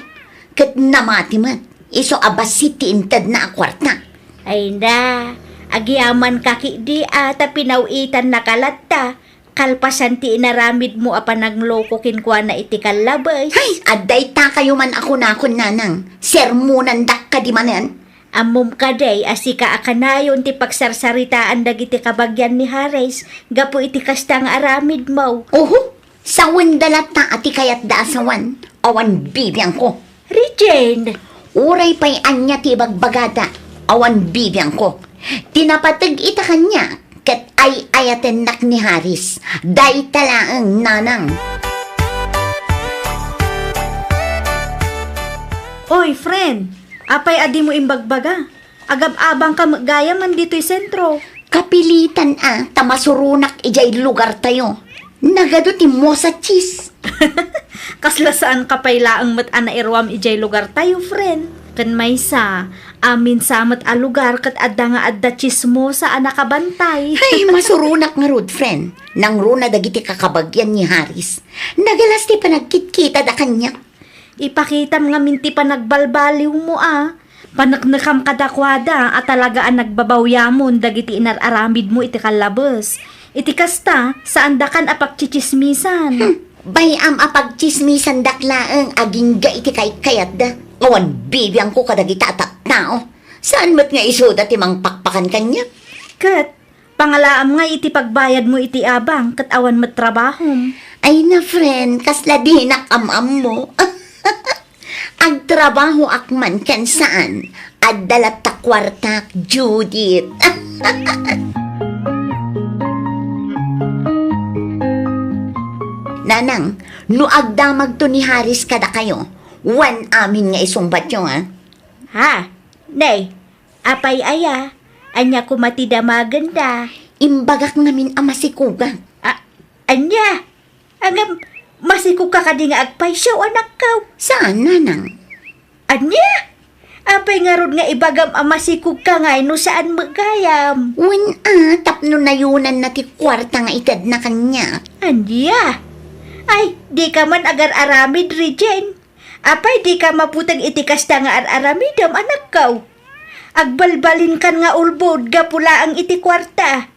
Kat namati man. Iso abasit ti intad na akwarta. Ay na, agyaman kaki di ata pinawitan na kalatta. Kalpasan ti inaramid mo apan nagloko kinkwa na iti kalabay. Hay, aday ta kayo man ako na akon nanang. Sermonan dak ka di manan. Amom kaday asika akanayon ti pagsarsaritaan dagiti kabagyan ni Hares. Gapo iti kastang aramid mo. Oho, sawan dalat ta ati kayat da asawan. Awan bibiyang ko. Regine! Uray pa'y anya ti bagbagada. Awan bibiyang ko. Tinapatag ita kanya. Kat ay ayaten nak ni Haris. Day talaang nanang. Oy, friend! Apay adi mo imbagbaga. Agab-abang ka gaya man dito'y sentro. Kapilitan tamasurunak ijay lugar tayo. Nagado ti mo sa cheese. Kasla saan ka pay laang mat ana irwam ijay lugar tayo, friend. Kan may sa, amin sa mat a lugar kat adda nga adda chismo sa anakabantay. Ay, masurunak nga rod, friend. Nang runa dagiti kakabagyan ni Haris. Nagalas ti panagkitkita da kanya. Ipakitam nga minti pa nagbalbaliw mo Panaknakam kadakwada at talagaan nagbabawyamon dagiti inararamid mo iti kalabas. Iti kasta, saan dakan apagchichismisan. Bayam apagchismisan daklaang aging ga iti kayat da. Awan bibiyang ko kadagita at tao. Saan mat nga isoda ti mang pakpakan kanya? Kat, pangalaam nga iti pagbayad mo iti abang kat awan matrabahom. Ay na friend, kasla di nakamam mo. Agtrabaho akman kan saan? Addalat ta kwartak, Judith. Nanang, no agdamag to ni Haris kada kayo, wan amin nga isumbat nyo, ha? Ha? Nay, apay aya, anya kumatida maganda. Imbagak namin amasikuga. Anya, angam, masikog ka kadi nga agpay siya, anak ka. Saan, nanang? Anya? Apay nga ron nga ibagam amasikog ka nga, no saan magayam? Wan tapno nayunan na ti kwarta nga itad na kanya. Anya? Ay, di ka man agar-aramid, Regine. Apay, di ka maputang itikas ta nga ar-aramidam, anak ka. Agbalbalin kan nga ulbod, gapula ang iti kwarta.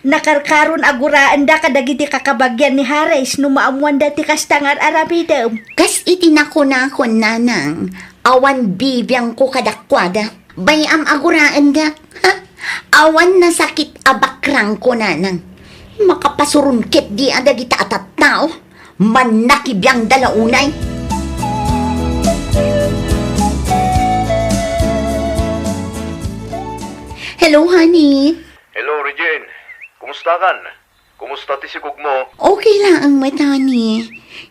Nakarkaron aguraan da kadagiti kakabagyan ni Hares no maamuan da ti kastangar aramidam. Kas itinako-nakon nanang, awan bibiyang ko kadakwada. Bayam aguraan da. Ha? Awan na sakit abakrang ko nanang. Makapasurungkit di adagita atat tao. Manakibiyang dalaunay. Hello, honey. Hello, Regine. Kumusta kan? Kumusta ti sigog mo? Okay lang ang mata ni.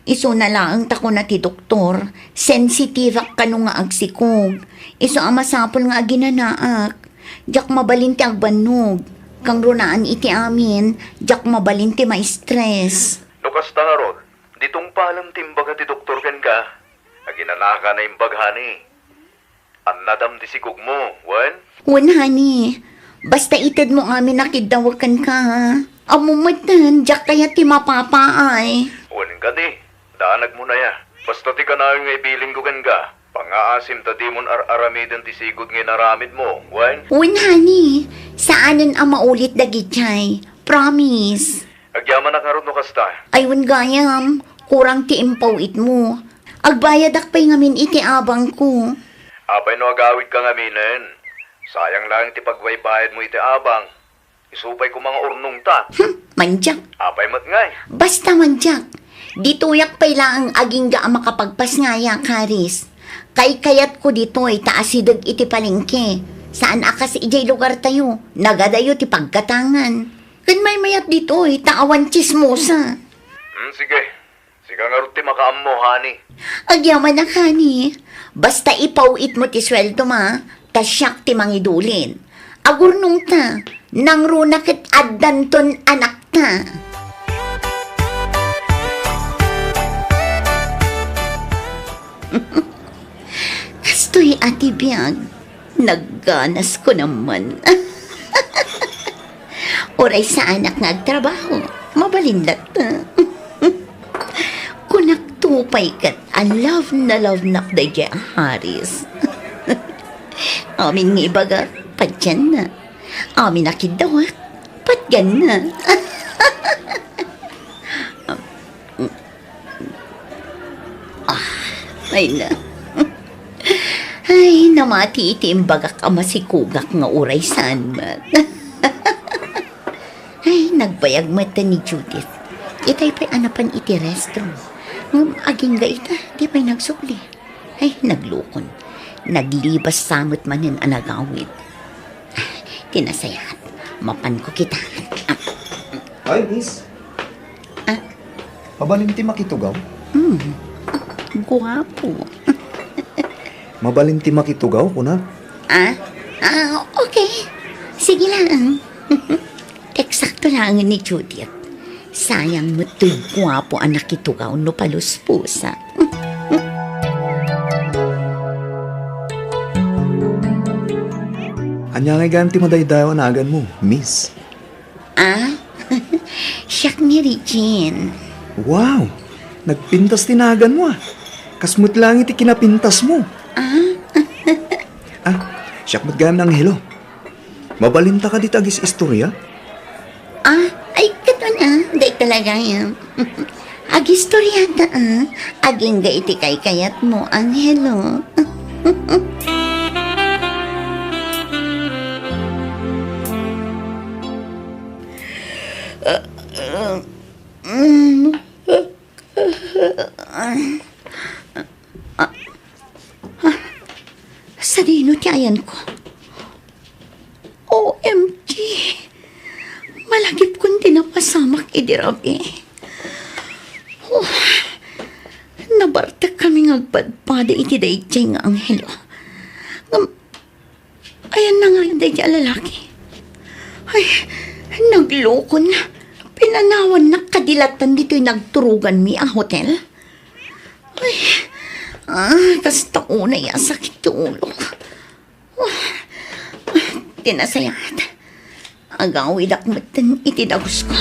Iso na lang tako na ti doktor. Sensitive ka no nga agsikog. Iso ang masapol nga ginanaak. Diyak mabalinti ag banog. Kang runaan iti amin, diyak mabalinti may stress. Lukas ta nga ron, ditong palam timbaga ti doktor ken ka. Aginanaka na imbaghani. Ang nadam ti sigog mo, wan? Wan, honey. Basta itad mo amin nakidawakan ka, ha? Amumatan, diyak kaya ti mapapaay. Wan ka di, daanag mo na ya. Basta ti kanayon nga ibiling ko ken ka. Pangaasim ta di mon ar-aramiden ti sigod nga naramid mo, wan? Wan, honey. Saanan ang maulit dagitay? Promise. Agyaman na karon no kasta. Aywan gayam, kurang ti impawit mo. Agbayad akpay ngamin iti abang ko. Apay no agawid ka nga minen. Sayang lang ti pagwaybayad mo iti abang. Isupay ko mga urnong ta. Manjak. Apay mat ngay. Basta manjak. Dituyak pay lang ang aging ga makapagpas nga ya, Karis. Kay kayat ko dito ay taasidag iti palengke. Saan akas ijay lugar tayo? Nagadayo ti pagkatangan. Kan may mayat dito ay taawan chismosa. Sige. Sige nga ruti makaam mo, honey. Agyaman na, honey. Basta ipawit mo ti sweldo ma, tasyak ti mangidulin. Agurnong ta, nang runakit addanton anak ta. Kastoy ati biyag, nagganas ko naman. Oray sa anak nagtrabaho, mabalindat ta. Kunak tupay kat, ang love na kday Haris. Amin nga ibaga, patyan na. Amin nakidawak, patyan na. Ay na. Ay, namati iti imbagak ka masikugak nga uray saan man. Ay, nagbayag mata ni Judith. Itay pa'y anapan iti restroom. Aging ga ita, di pa'y nagsukli. Ay, naglukon. Naglibas samot manin anagawid. Tinasayahat. Mapan ko kita. Ay, miss. Mabalinti makitugaw? Guwapo. Mabalinti makitugaw, kuna? Okay. Sige lang. Eksakto lang ni Judith. Sayang mo to'y guwapo ang nakitugaw no paluspusa. Anya ngay ganti madaydayo anagan mo, miss. Siyak ni Regine. Wow! Nagpintas tinagan mo ah. Kasmut lang iti kinapintas mo. Siyak mo't ganang hilo. Mabalinta ka dito agis istorya? Ay, kato na. Day talaga yan. Agistoryata, aging ga iti kay kayat mo, Angelo. Sa dino tiyayan ko. OMG! Malagip kong tinapasamak idirabi. Nabartak kami ngagpadpada iti dayjay nga Angelo. Ayan na nga dayjay lalaki. Ay, naglokon na. Pinanawan na kadilatan dito'y nagturugan mi ang hotel. Ay, kasta una ya sakit yung ulo. Tinasayat. Agawid akmatan itidagos ko.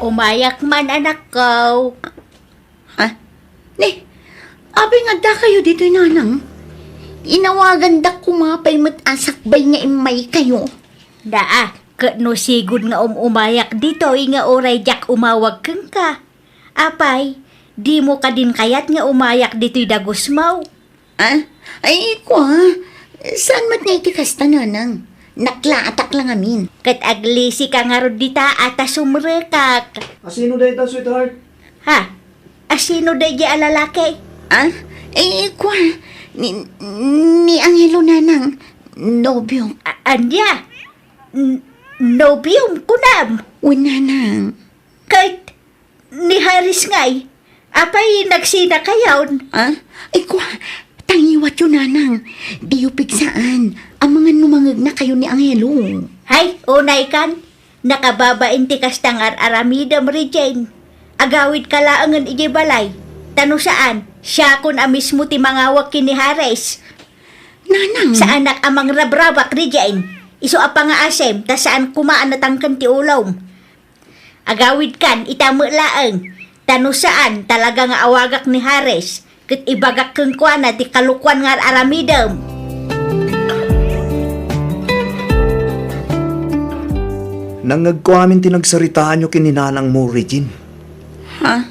Umayak man anak ko. Abi nga da kayo dito'y nanang. Inawagan da kumapay mo't asakbay nga imay kayo. Daa, no sigud nga umayak dito, nga oray jak umawag kang ka. Apay, di mo ka din kayat nga umayak dito'y dagusmaw. Ay, saan mat nga itikas tananang? Naklaatak lang amin. Kat aglisi ka nga rod dita ata sumrekak. Asino dahi ta, sweetheart? Ha? Asino da di alalaki? Ni Angelo nanang, nobyo. Anya? Nobium kunam. Una nang. Kahit ni Haris ngay. Apay nagsina kayaw. Ah? Ay kwa, tangiwat yun nanang. Di yung pigsaan. Ang mga numangag na kayo ni Angelo. Hay, unay kan. Nakababain ti kastangar aramidam Regine. Agawid ka laangan iji balay. Tano saan? Siya kun amismo ti mangawak kini Haris. Nanang. Sa anak amang rabrabak Regine. Iso apa nga asem, ta saan kumaan natangkan ti ulom. Agawid kan, itamo laang. Tano saan talaga nga awagak ni Haris. Kat ibagak keng kuana ti kalukwan nga aramidam. Nangagkwamin tinagsaritaan nyo kininanang mo, Regine. Ha?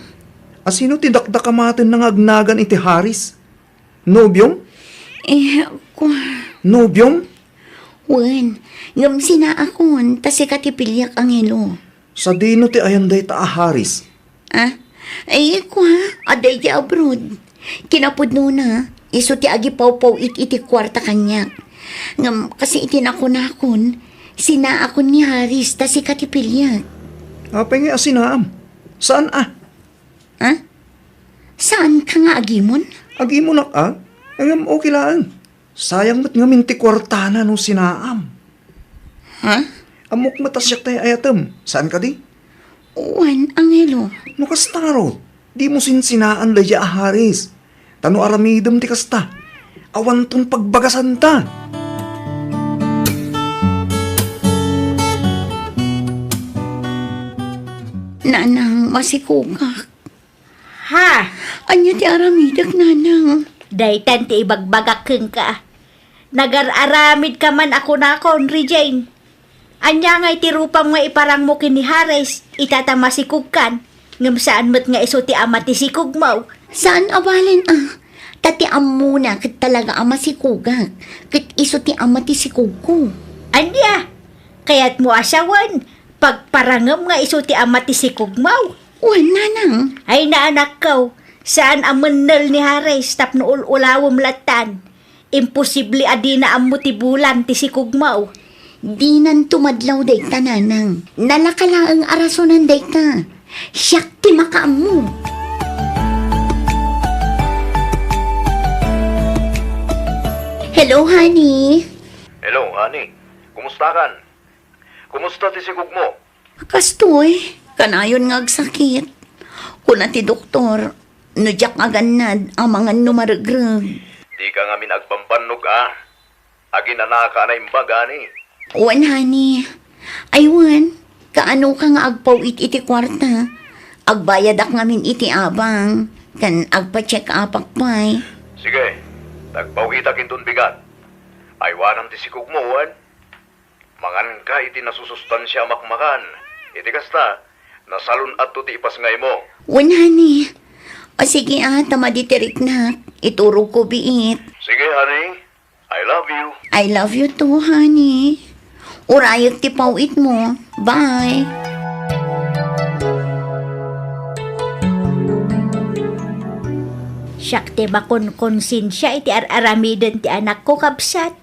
Asino tidakdakamatin ng agnagan iti Haris? Nobyong? Kwa. Nobyong? Wen, ngam sina akon, tas ikatipilyak Angelo. Sa dino ti ayanday ta Haris. Ah? Ay, kwa, aday di abroad. Kinapod na, iso ti agi paw-paw iti kwarta kanyak. Ngam, kasi itinakon-akon, sina akon ni Haris, tas ikatipilyak. Apay nga asinaam. Saan Ha? Saan ka nga agimon? Agi mo nak Angam okay lang. Sayang mat nga minti kwartana no sinaam. Ha? Amok matasyak tayo ayatem. Saan ka di? Wan, Angelo. No kastaro. Di mo sinsinaan laya Haris. Tano aramidem ti kasta. Awan ton pagbagasan ta. Nanang, masikugak. Ha? Anya ti aramidak, nanang. Daytan ti ibagbagak keng ka. Nagar-aramid ka man ako nakon, Regine. Anya ngay ti rupang nga iparang mo kini Haris, itatamasikog kan. Ngam saan mo't nga iso ti ama ti sikog mo. Saan abalin Tati muna kat talaga ama sikugak. Kat iso ti ama ti sikugko. Anya? Kaya't mo asawan, pagparangam nga iso ti ama ti sikog mo. Wan, nanang. Ay naanak ko, saan amunal ni Haris tapno ulawom latan. Imposible adina am mo ti bulan ti sikog mo. Di nan tumadlaw dayta, nanang. Nalakalaang arasonan dayta. Siyak ti makaam mo. Hello, honey. Hello, honey. Kumusta kan? Kumusta ti sigug mo? Kastoy, kanayon nga agsakit. Kuna ti doktor, nudyak nga ganad, amangan numaragrag. Di ka nga minagpampannog Agi na naka na imbaga ni. Wan, honey. Ay, wan. Kaano ka nga agpaw iti kwarta. Agbayad ak ngamin iti abang. Kan agpa-check apak pa'y. Sige, nagpawita kintun bigat. Aywanan ti sikug mo, wan. Mangan ka iti nasusustansya makmakan. Iti kasta, nasalun at ti ipas ngay mo. Wan, honey. O sige tamaditirik na. Ituro ko biit. Sige, honey. I love you. I love you too, honey. Urayag ti pawit mo. Bye. Siyak ti bakon konsensya iti aramiden ti anak ko kapsat.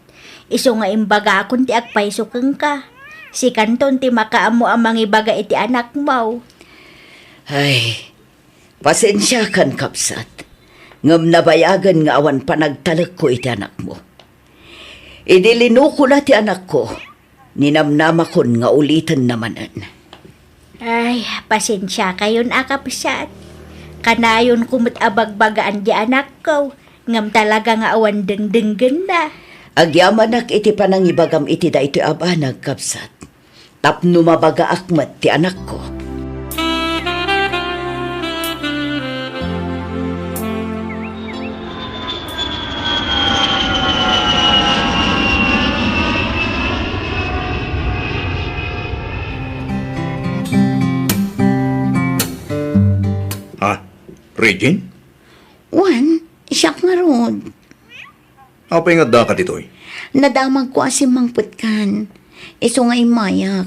Iso nga imbaga akon ti agpaiso keng ka. Si kanton ti makaamo amang ibaga iti anak mo. Ay, pasensya kan kapsat. Ngam nabayagan nga awan panagtalag ko iti anak mo. Idilino ko na ti anak ko. Ninamnama kon nga ulitan namanan. Ay, pasensya kayon akapsat. Kanayon kumut abagbagaan di anak ko. Ngam talaga nga awan dengdenggen na. Agyamanak iti panangibagam iti da iti abanag kapsat. Tapno mabaga akmat ti anak ko. Regine? Wan, siyak nga rod. Apay nga da ka ditoy? Nadamag ko asim mangputkan. Iso nga imayak.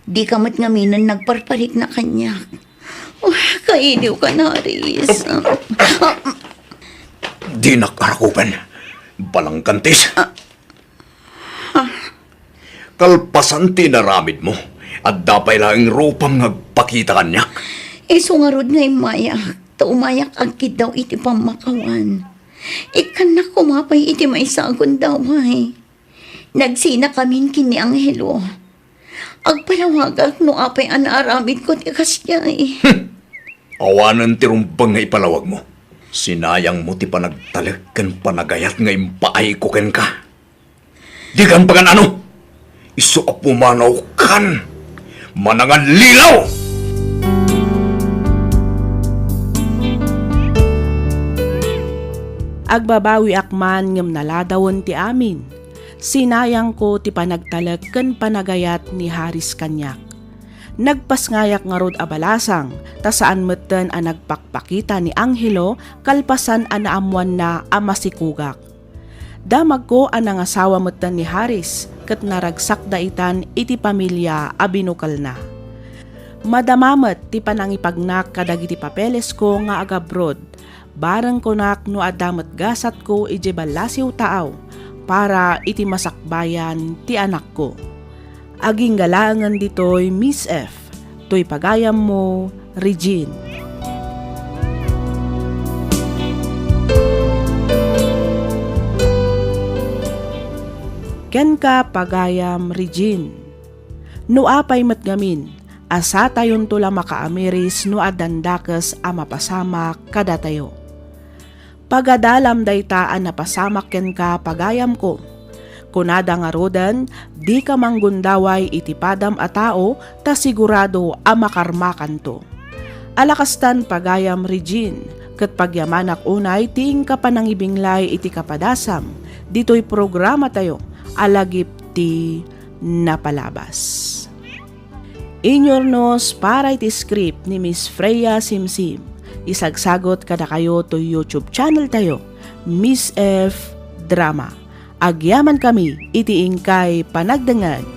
Di kamat ngaminan nagparparik na kanyak. Kainiw ka na, Riz. Di nakarakupan. Balang kantis. Kalpasan tinaramid mo. At dapay lang ropam nagpakita kanyak. Iso nga rod nga imayak. Taumayak agkid daw iti pamakawan. Ikan na kumapay iti maisagon daw ay. Nagsina kamin kini Angelo. Agpalawagak no apay anaaramid ko ti kasyay. Awanan ti rumbang nga ipalawag mo. Sinayang mo ti panagtalag kan panagayat nga impaay ko ken ka. Di kan pagan ano? Iso a pumanaw kan. Manangan lilaw! Agbabawi akman ngem naladawon ti amin. Sinayang ko ti panagtalag ken panagayat ni Haris kanyak. Nagpasngayak nga rod abalasang, ta saan metten a nagpakpakita ni Angelo kalpasan a naamuan na amasikugak. Damag ko ang nangasawa metten ni Haris, ket naragsak daitan iti pamilya a binukal na. Madamamet ti panangipagnak kadagiti papeles ko nga agabrod, bareng konak no adamet gasat ko iti balasiw taaw, para iti masakbayan ti anak ko. Aging galangan ditoy Miss F. To'y pagayam mo, Regine. Ken ka pagayam, Regine. No apay matgamin, asa tayon tula makaamiris no adandakas a mapasamak kada tayo. Pagadalam daytaan na pasamak ken ka pagayam ko. Kunada nga rodan, di ka manggundaway iti padam a tao, ta sigurado a makarmakan to. Alakastan pagayam, Regine, ket pagyamanak unay ting ka panangibinglay iti kapadasam, dito'y programa tayo, alagip ti napalabas. Inyornos para iti script ni Miss Freya Simsim, isagsagot kada kayo to YouTube channel tayo, Miss F Drama. Agyaman kami, iti ingkay panagdangag.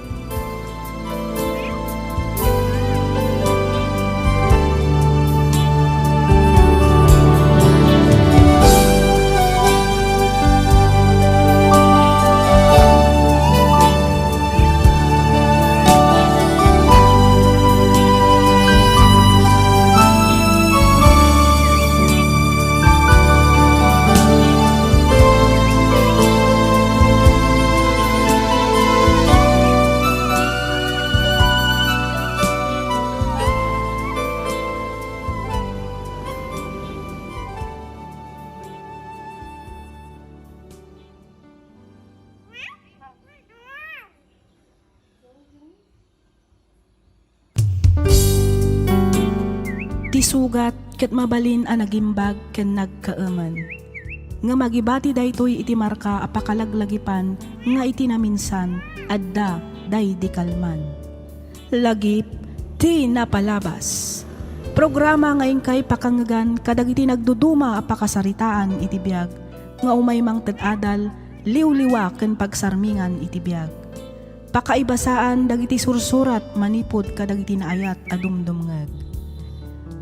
Sugat ket mabalin a nagimbag ken nagkaaman. Nga magibati daytoy iti marka apakalaglagipan nga iti naminsan adda day di kalman. Lagip ti napalabas. Programa ngayon kay pakangagan kadagiti nagduduma apakasaritaan iti biag nga umay mang tad-adal liw-liwa ken pagsarmingan iti biag. Pakaibasaan dagiti sursurat manipod kadagiti naayat a dumdumngeg.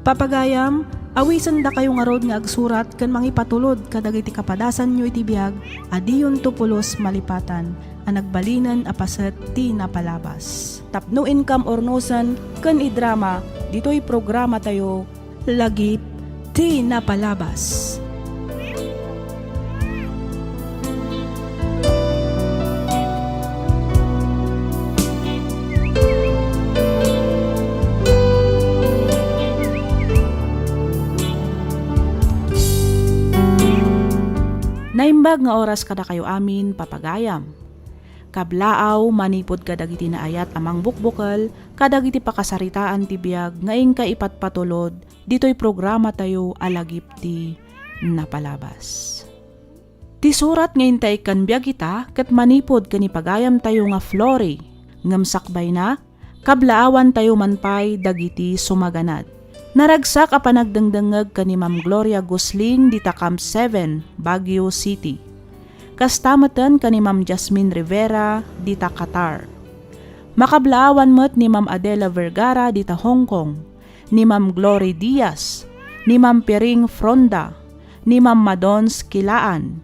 Papagayam, awisan da kayo nga rod nga agsurat ken mangipatulod kadagiti kapadasan nyo iti biag, adiyon tupulos malipatan, ang nagbalinan apaset ti napalabas. Tapno income ornosan ken idrama, dito'y programa tayo, lagip ti napalabas. Naimbag nga oras kada kayo amin papagayam. Kablaaw manipod kadagiti naayat amang bukbukal, kadagiti pakasaritaan ti biag ngayon ka ipatpatulod, dito'y programa tayo alagip ti napalabas. Ti surat ngayon tayo kan biag kita, kat manipod kanipagayam tayo nga flori, ngamsakbay na, kablaawan tayo manpay dagiti sumaganad. Naragsak a panagdangdangag ka ni Ma'am Gloria Gusling dita Camp 7, Baguio City. Kastamatan ka ni Ma'am Jasmine Rivera dita Qatar. Makablaawan mo't ni Ma'am Adela Vergara dita Hong Kong, ni Ma'am Glory Diaz, ni Ma'am Piring Fronda, ni Ma'am Madons Kilaan,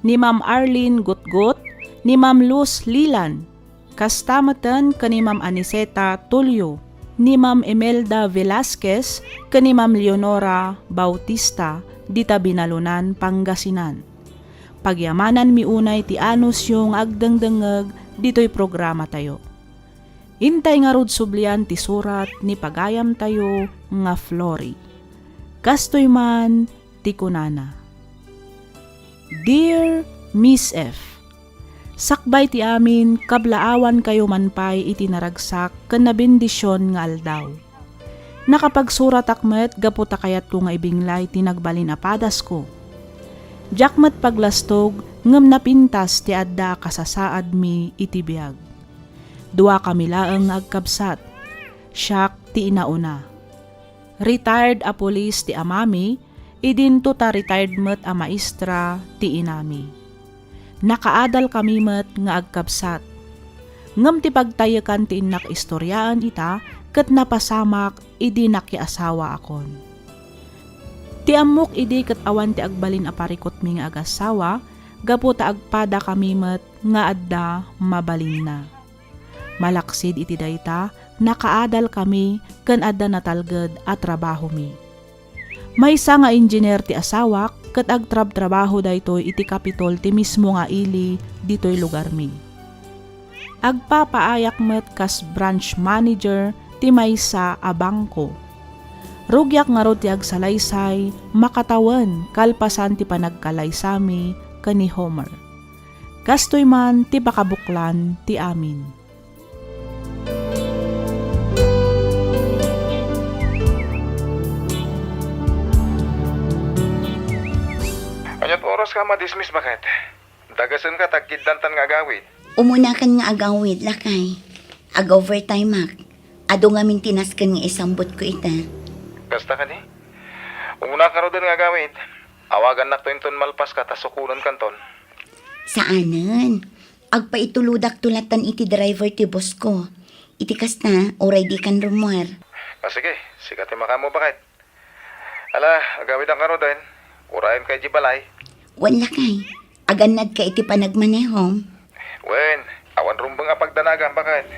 ni Ma'am Arlene Gutgut, ni Ma'am Luz Lilan, Kastamatan kani Ma'am Aniseta Tulio, ni Ma'am Imelda Velasquez, kani Ma'am Leonora Bautista, dita Binalunan, Pangasinan. Pagyamanan miunay ti anus yung agdangdangag dito'y programa tayo. Intay nga rod sublian ti surat ni pagayam tayo nga Flory. Kastoy man ti kunana. Dear Miss F, sakbay ti amin kablaawan kayo manpay iti naragsak ken nabendisyon nga aldaw. Nakapagsurat akmet gaputa kayat ko nga ibinglay ti nagbalin apadas ko. Jakmat paglastog ngem napintas ti adda kasasaad mi iti biag. Dua kami laeng agkabsat. Siak ti inauna. Retired a police ti amami, idinto ta retired met a maestra ti inami. Nakaadal kami met nga agkabsat. Ngem ti pagtayakan ti inak istoryaan ita, ket napasamak idi nakiasawa akon. Ti amok idi ket awan ti agbalin a parikot mi nga agasawa, gapu ta agpada kami met nga adda mabalin na. Malaksid iti dayta, nakaadal kami ken adda natalged a trabaho mi. Maysa nga engineer ti asawak ket agtrab-trabaho daytoy iti kapitol ti mismo nga ili ditoy lugar mi. Agpapaayak met kas branch manager ti maysa a bangko. Rugyak nga rod ti agsalaysay, makatawan kalpasan ti panagkalaysami kani Homer. Kastoy man ti pakabuklan ti amin. Anyat oras ka ma-dismiss bakit? Dagasan ka tagkidantan nga agawid. Umuna kan nga agawid, lakay. Ag-overtime, mak. Ado nga mintinas kan nga isambot ko ita. Kasta ka ni? Umuna ka ro din nga agawid. Awagan nak to inton malpas ka, tasukunan kanton. Saanan? Agpaituludak tulatan iti driver ti boss ko. Iti kasta, oray di kan rumor. Sige, sikati makamo bakit? Ala, agawid ang karo din. Urayan kay Jibalay. Wan lakay. Aganad ka iti panagmanehom. Wen, awan rumbang apagdanagan bakit?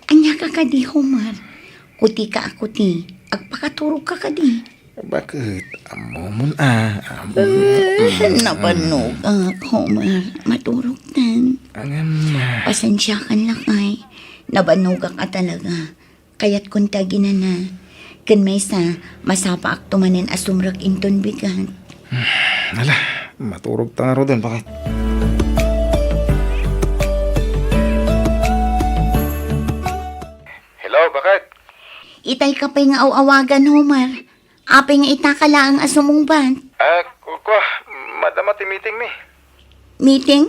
Anya ka kadi, Homer. Kuti ka akuti. Agpakaturog ka kadi. Bakit? Amomon amo. Napanog Homer. Maturog tan. Angam. Pasensya kan lakay. Nabanog ka talaga. Kaya't kunta ginana. Kan may sa masapa ak tumanin asumrak inton bigat. Ala, maturog ta nga ro din bakit? Hello, bakit? Itay ka pa'y nga awagan, Homer. Apay nga itakala ang asumong ban. Ko, madama ti meeting mi. Meeting?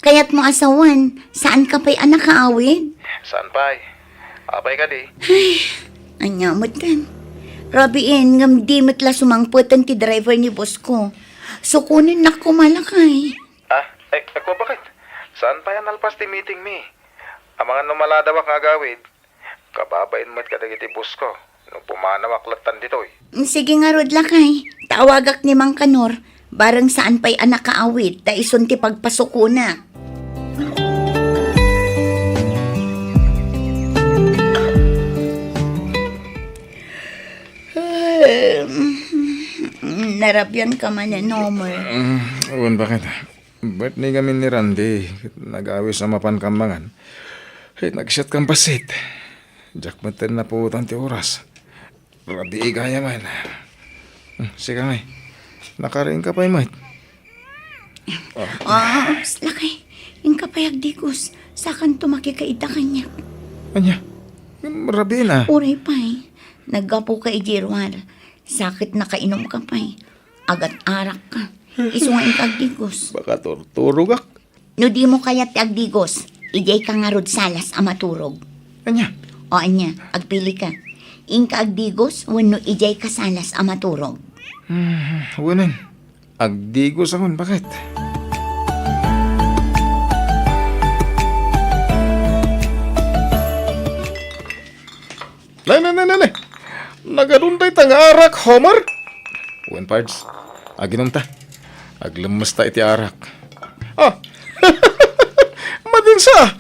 Kaya't mo asawan, saan ka pa'y anak kaawid? Saan pa'y? Abay ka di. Anyamot kan. Rabiin, ngam di mitla sumangputan ti driver ni boss ko. Sukunin na kumalakay. Ako bakit? Saan pa yan alpas ti meeting mi? Ang mga numaladawa nga agawid, kababain mo't kadagiti bus ko. Nung pumanawak latan ditoy. Sige nga rod lakay. Tawagak ni Mang Kanor. Barang saan pa'y anak kaawid, ta ison ti pagpasukuna. Narabyan ka man yan, Homer. Uwan, bakit? Ba't ni kami ni Randy? Nag-awis sa mapankambangan. Nag-shot kang pasit. Jakmatan na po ti oras. Rabi igaya man. Sige ngay. Nakarin ka pa yung mate. Lakay. Yung kapayag digos. Sakan tumakikaita kanya. Anya? Rabi na. Uray pa'y. Naggapo ka ijirwar. Sakit na kainom ka pa'y. Agat arak ka. Isungain ka agdigos. Baka turugak. No di mo kaya ti agdigos. Ijay ka nga rod salas amaturog. Anya? O anya, agpili ka. Inka agdigos, wano ijay ka salas amaturog. Wanan. Agdigos akon, bakit? Nay! Nagadunday ta nga arak, Homer. Uwan, Pards. Aginom ta. Aglamas ta iti arak. Ah! Madinsa!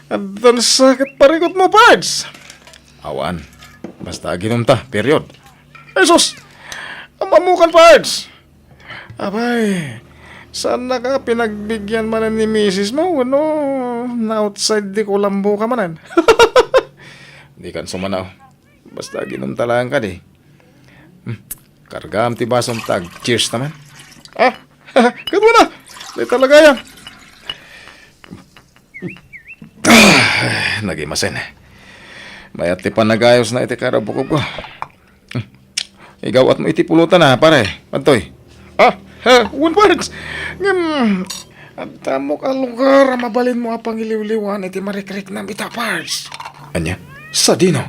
At ang sakit parikot mo, Pards. Awan. Basta aginom ta, period. Jesus! Amamukan, Pards! Abay, saan na ka pinagbigyan manan ni Mrs. mo? Ano, na-outside di kulambo ka manan. Di kan sumanaw. Basta ginom talang ka di. Kargam ti basong tag. Cheers naman. Ah, kat mo na. Di talaga yan. Nagimasin. Mayat ti panagayos na iti karabukog ko. Igawat mo iti pulutan na, pare. Pantoy. One words. At tamo ka lugar, mabalin mo apang iliw-liwan iti marikrik na mita parts. Anya? Sa dino?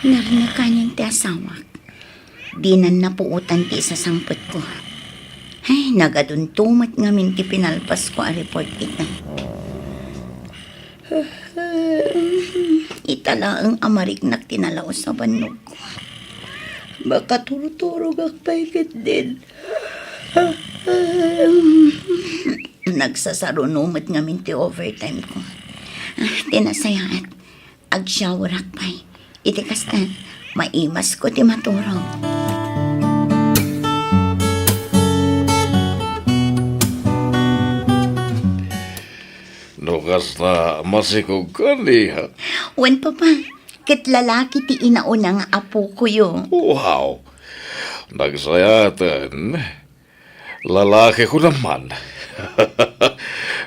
Narinig ka niyang ti asawak. Di na napuutan ti sa sangpot ko. Ay, nagaduntumat nga minti pinalpas ko a report kita. Itala ang amarik na tinalaw sa banog ko. Baka turturog akpaykit din. Nagsasarunumat nga minti overtime ko. Tinasayaan. Ag-shower akpay. Itikas na, maimas ko ti maturog. Nukas na masikog ka niya. Wan papa, ket lalaki ti inaunang apo ko yo. Wow! Nagsayatan. Lalaki ko naman.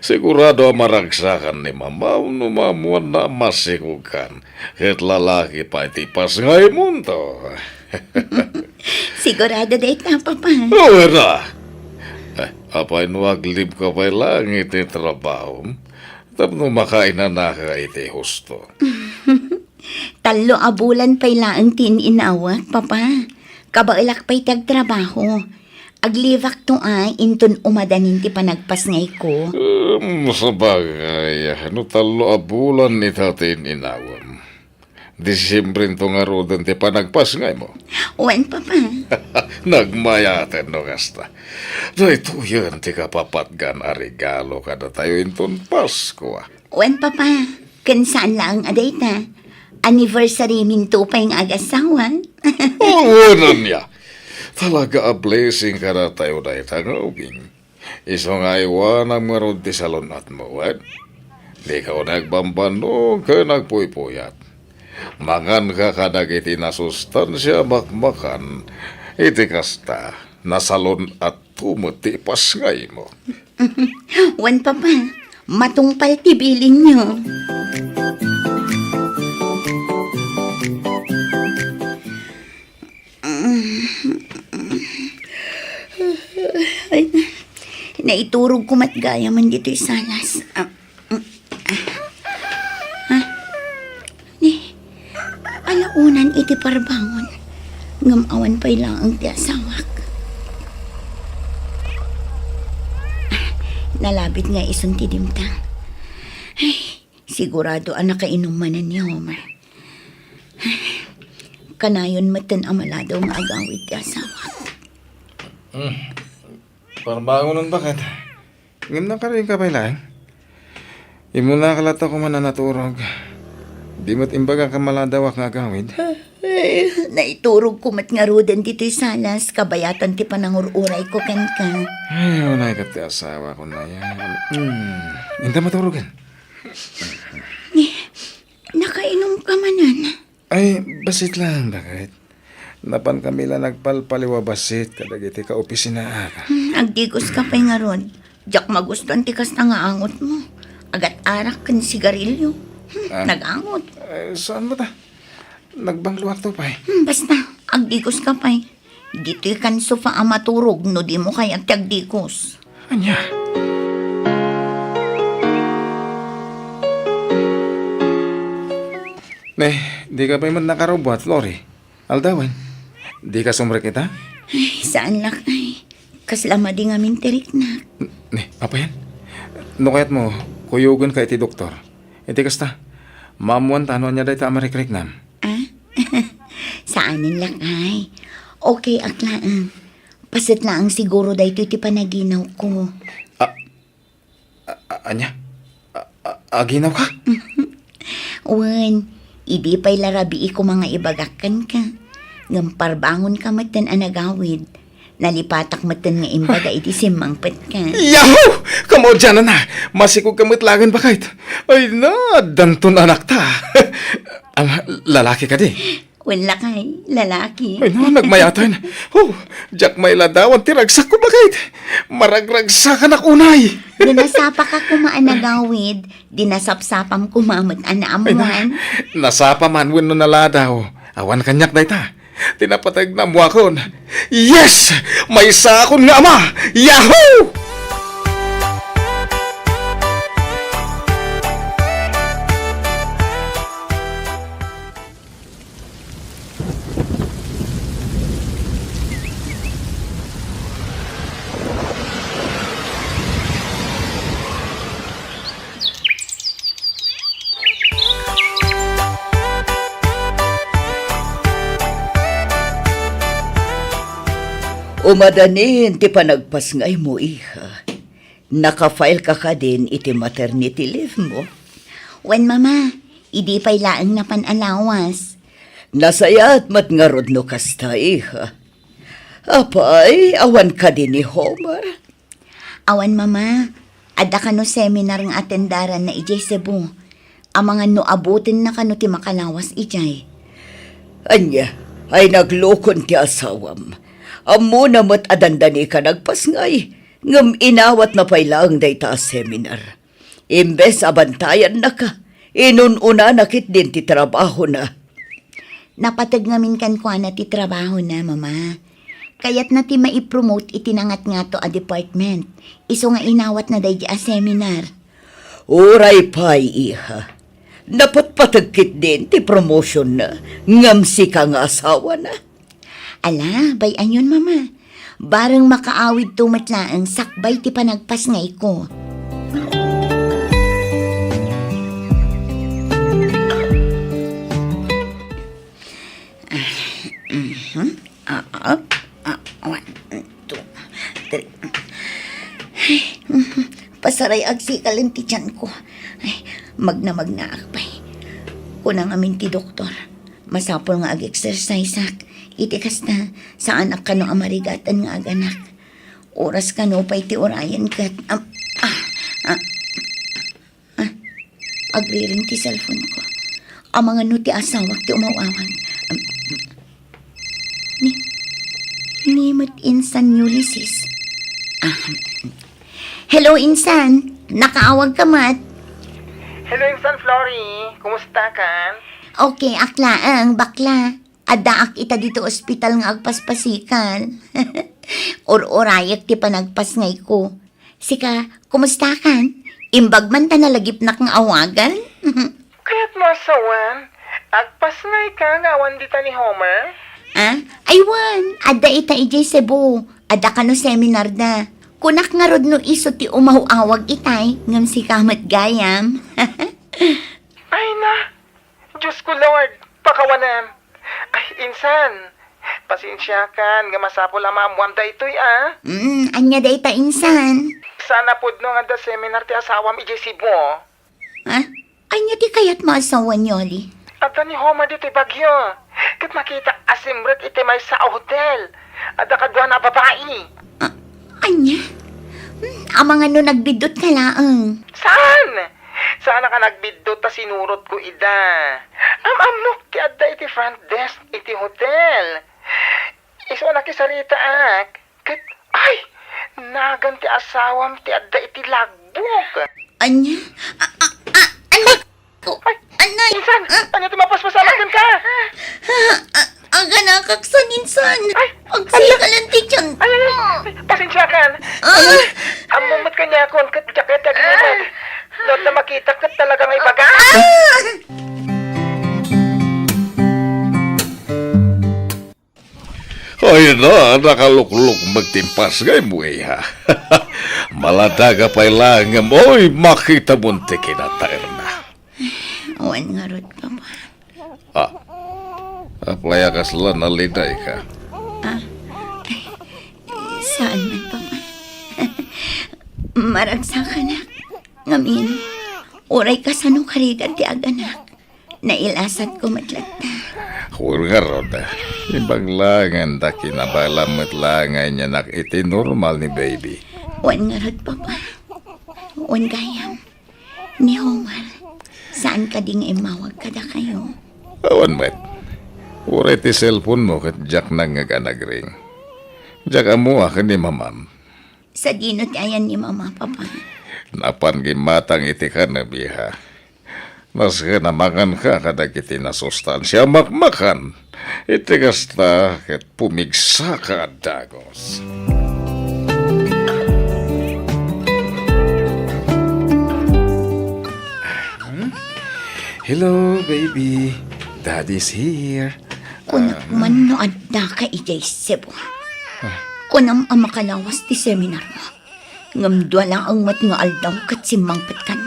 Sigurado maragsakan ni mama numamuan na masikukan. Ket lalaki pa iti pasngay mundo. Sigurado day ta, papa. Oo na. Apay nuaglib ka pa'y lang iti trabaho. Tapno makain na naka iti husto. Talo abulan pa'y laang tin inawat, papa. Kabailak pa'y tagtrabaho. Aglivak to ay inton umadanin ti panagpasngay ko. Sabagay, no talo abulan ni tatin inawam. Disyembre to nga rodan ti panagpasngay mo. Wan, papa. Nagmayaten no kasta. So ito yun ti kapapatgan a regalo kada tayo inton Pasko. Wan, papa. Kansaan lang aday ta. Anniversary minto pa yung agasawan. Oo na niya. Talaga a blessing kada tayo na itangawin. Iso nga iwan ang marod ti salonat mo, what? Di ka nagbambano ka nagpuypuyat. Mangan ka kadagiti na sustansya makmakan. Iti kasta, nasalon at tumuti pasngay mo. Wan, papa. Matungpal ti bilin nyo. Ay, naiturog ko matgaya man dito'y salas. Alaunan iti parbangon. Ngamawan pa'y lang ang tiasawak. Nalabit nga isun ti dimtang. Ay, sigurado ang nakainumanan ni Homer. Kanayon matan amaladaw nga agawit ti asawak. Parbangon nun bakit? Ngam na ka rin ka pa'y lang. Imo na kalata ko man na naturog. Di mo't imbaga ka maladawak nga gawid. Ay, naiturog ko mat nga rodan dito'y salas. Kabayatan ti panangururay ko kan ka. Ay, unay ka ti asawa ko na yan. Hindi maturugan. Nakainom ka manan. Ay, basit lang, bakit? Napan kami lang nagpalpaliwa basit kadagiti ka opisina aka. Agdigos ka pa'y nga ron. Diyak magustuhan ti kas na nga angot mo. Agat arak kan sigarilyo. Nag-angot. Ay, saan mo ta? Nagbangluwak to pa'y. Basta, agdigos ka pa'y. Dito'y kan sofa amaturog no di mo kaya agdigos. Anya? Di ka pa'y man nakarobot, Lori. Aldawan, di ka sumre kita? Ay, saan lang ay. Kaslama di nga mintirik na. Apa yan? No kayat mo, kuyugan ka iti doktor. Iti kasta, mamuan tano niya dahi ta amarikrik-nam. Saanin lang ay. Okay, aklaan. Pasit lang siguro dahil iti panaginaw ko. Anya? Aginaw ka? Wan, idi pa'y larabi ko mga ibagakan ka. Ngamparbangon ka matan anagawid. Nalipatak matan nga imbaga iti simangpet ka. Yahoo! Kamo dyan na. Masikog kamitlagan ba kahit? Ay na, danton anak ta. Lalaki ka di? Wala kay, lalaki. Ay na, nagmayatan. Oh, jak may ladawan, tiragsak ko ba kahit? Maragragsakan ako unay. Dinasapa ka kumaanagawid, dinasapsapam kumamot anaamuan. Nasapa man win no naladaw. Awan kanyak day ta. Tinapatag na mo akon. Yes! May sakon nga ama! Yahoo! Umadanin ti panagpasngay mo, iha. Naka-file ka din iti maternity leave mo. Wen mama, idi pa'y laang na panalawas. Nasayat mat nga rod no kasta, iha. Apay, awan ka din ni Homer. Awan mama, ada ka no seminar ng atendaran na ijay Cebu. Ang mga no abutin na kano ti makalawas ijay. Anya, ay naglukon ti asawam. Amo na mat adandani ka nagpasngay. Ngam inawat na pailang day ta seminar. Imbes abantayan na ka. Inununa nakit din ti trabaho na. Napatag ngamin kan ko na ti trabaho na mama. Kayat na ti maipromote itinangat nga to a department. Iso nga inawat na day a seminar. Uray pay, iha. Napatpatagkit din ti promotion na. Ngam si ka nga asawa na. Ala, bayan yun mama. Barang makaawid tumatlaang sakbay ti panagpasngay ko. Pasaray agsikalin ti tiyan ko. Ay, magna akpay. Kunang amin ti doktor. Masapol nga ag-exercise ak. Itikas na sa anak ka no amarigatan nga aganak. Oras ka no pa iti orayan kat. Agriring ti cellphone ko. Ang mga no ti asawak ti umawawan. Nimot insan Ulysses. Hello insan, nakaawag ka mat. Hello, Insan Flory. Kumusta ka? Okay, aklaang, bakla. Adaak ita dito ospital nga agpaspasikan. Or-orayak ti panagpasngay ko. Sika, kumusta kan? Imbag man ta nalagip na kang awagan? Kaya't mo asawan, agpasngay ka nga awan dita ni Homer? Aywan, ada ita ijay Cebu. Ada ka no seminar da. Kunak nga rod no iso ti umawawag itay, ngam si kamat gayam. Ay na, Diyos ko Lord, pakawanan. Ay, insan, pasensya kan, nga masapo lamang wanda ito'y Anya da ita insan. Sana pod no nga da seminar ti asawam ijay Cebu. Anya ti kayat maasawan yoli? Ada ni Homer dito'y bagyo. Kat makita asimret iti may sa hotel. Ada kadwa na babae. Anya? Ang mga no nagbidot ka laang. Saan? Sana ka nagbidot ta sinurot ko ida. Amnok ti adda iti front desk iti hotel. Iso na kisarita ak. Kat, ay, nagan ti asawam ti adda iti lagbuk. Anya? Anak ko! Anay! Insan, anya ti mapaspasalagan ka? Aga nakaksan insan! Ay! Agsikalan ti tiyan! Ay, pasensya kan. Amumot ka niya akon, kat jaket agumot. Not na makita kat talagang ibaga. Ay na, nakalukluk magtimpas ngay mo ha. Maladaga pa'y langam, oy, makita mo ti kinatair na. Awan nga rod, Papa. Aplaya ka sila naliday ka. Saan man, Papa? Maragsa ka na. Ngamin, oray ka sa nukarigat ti aganak. Nailasat ko matlata. Hurga roda. Ibang langan da kinabalamat langay niya nak iti normal ni baby. Wan nga rod, Papa. Wan gayam. Ni Homer. Saan ka ding imawag kada kayo? Awan met. Uray ti cellphone mo kat Jack nang ngaganagring. Jack amo akin ni mamam. Sa dinot ayan ni Mama, Papa. Napan gimatang iti ka na biha. Nas ka namakan ka kada kiti na sustansya makmakan. Iti kasta ket pumigsa ka dagos. Hello, baby. Daddy's here. Kunak man no adda ka ijay Cebu. Kunam ang makalawas ti seminar mo. Ngamdwa lang ang mat nga aldaw kat simangpat kan.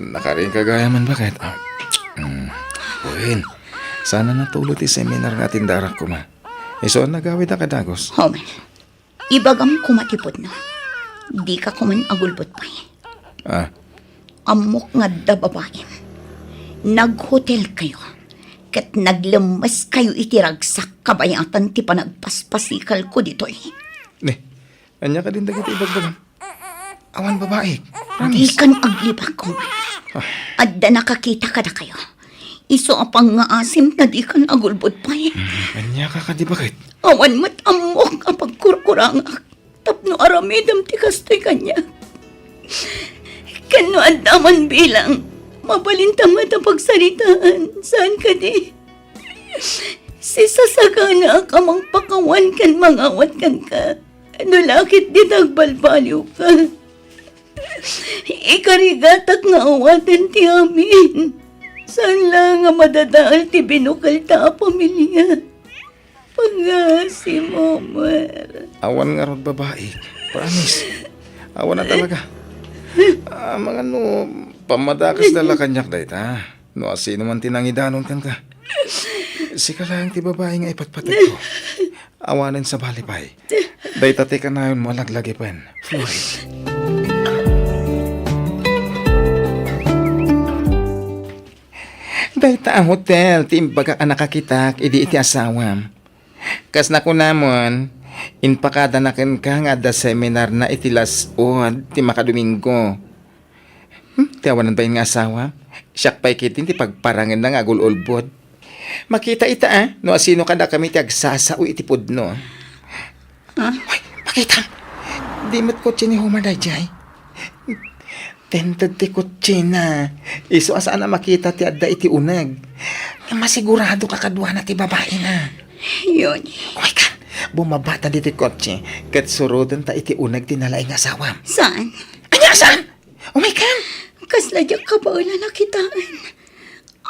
Nakaring kagaya man bakit? Uwin, sana natulot ti seminar nga tindarak ko ma. Iso nagawid na kadagos. Homer, ibagam kumatipod na. Di ka kuman agulbot pa Amok nga da babae. Naghotel kayo. Kat naglemas kayo itiragsak kabayatan ti panagpaspasikal ko dito Ne, anya ka din dagiti ibagbagam. Awan babae. Di kan aglibak ko. Adda nakakita ka na kayo. Iso apang nga asim na di kan agulbot pa Anya ka di bakit? Awan mat amok apag kurkurangak. Tapno aramidam ti kastoy kanya. Kano andaman bilang mabalintang at pagsalitaan. Saan ka di? Si sasagana ka mang pakawan kan mangawat kan ka. Nulakit di nagbalbaliw ka. Ikarigatak nga awatan ti amin. Saan lang nga madadaal ti binukal ta pamilya. Pag-asi mo, Mer. Awan nga rod babae. Promise. Awan na talaga. Mga pamadakas dala kanyak dahi ta. No, asino man tinangidanon kan ka. Sika lang ti babae nga ipatpatid ko. Awanin sa balipay. Dahi tate ka na yun malaglagi pa yun. Florid. Dahi ta ang hotel. Timbaga ka nakakitak. Idi iti asawam. Kas na ko namon, inpakada na ken ka nga da seminar na itilas o ti makadomingo. Ti awanan ba yung asawa? Siyak pa'y kitin ti pagparangan na nga agululbod. Makita ita no asino ka na kami ti agsasao iti pudno. Ay, makita. Di mat kotse ni Homer dayjay. Tented ti kotse na. Iso asaan na makita ti adda iti unag. Masigurado ka kadwa na ti babae na. Yun. Oy ka, bumabata dito kotse. Kat surudan ta iti unag tinalay ng asawa. Saan? Anya, saan? Oh my God! Kasladyak ka ba wala nakitaan?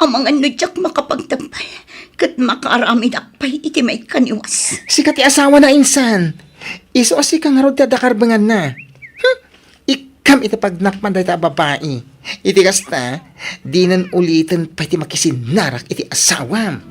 Ang mga nudyak makapagtampay. Kat makarami dakpay iti may kaniwas. Sikat ti asawa na insan. Iso asi kang harod ti adakarbangan na. Ikam iti pagnakman dahi ta babae. Iti kasta, di nan ulitin pa iti makisinarak iti asawa.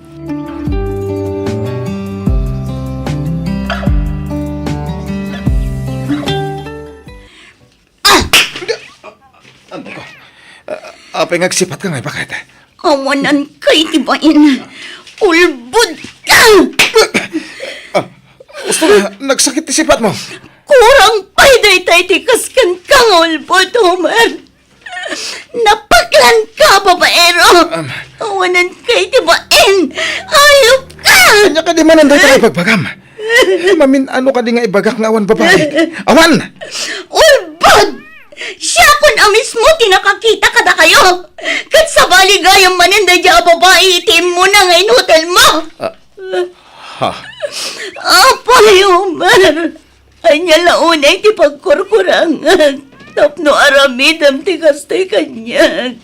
Apay ngagsipat ka nga, bakit? Awanan kay tibain. Ulbud ka! Gusto nga, nagsakit ti sipat mo. Kurang pa'y day tikas kan kang ulbud, Homer. Napaklan ka, babaero. Awanan kay tibain. Hayop ka! Kanya ka di manan dahi tayo pagbagam. Mamin, ano ka di nga ibagak nga awan babae? Awan! Ulbud! Siya kun mismo tinakakita kada kayo. Kat sa baligayang maninday dya babae itim mo na ngayon hotel mo. Apay, Homer. Anya launay ti pagkurkurangan. Tapno aramidam ti kastoy kanyag.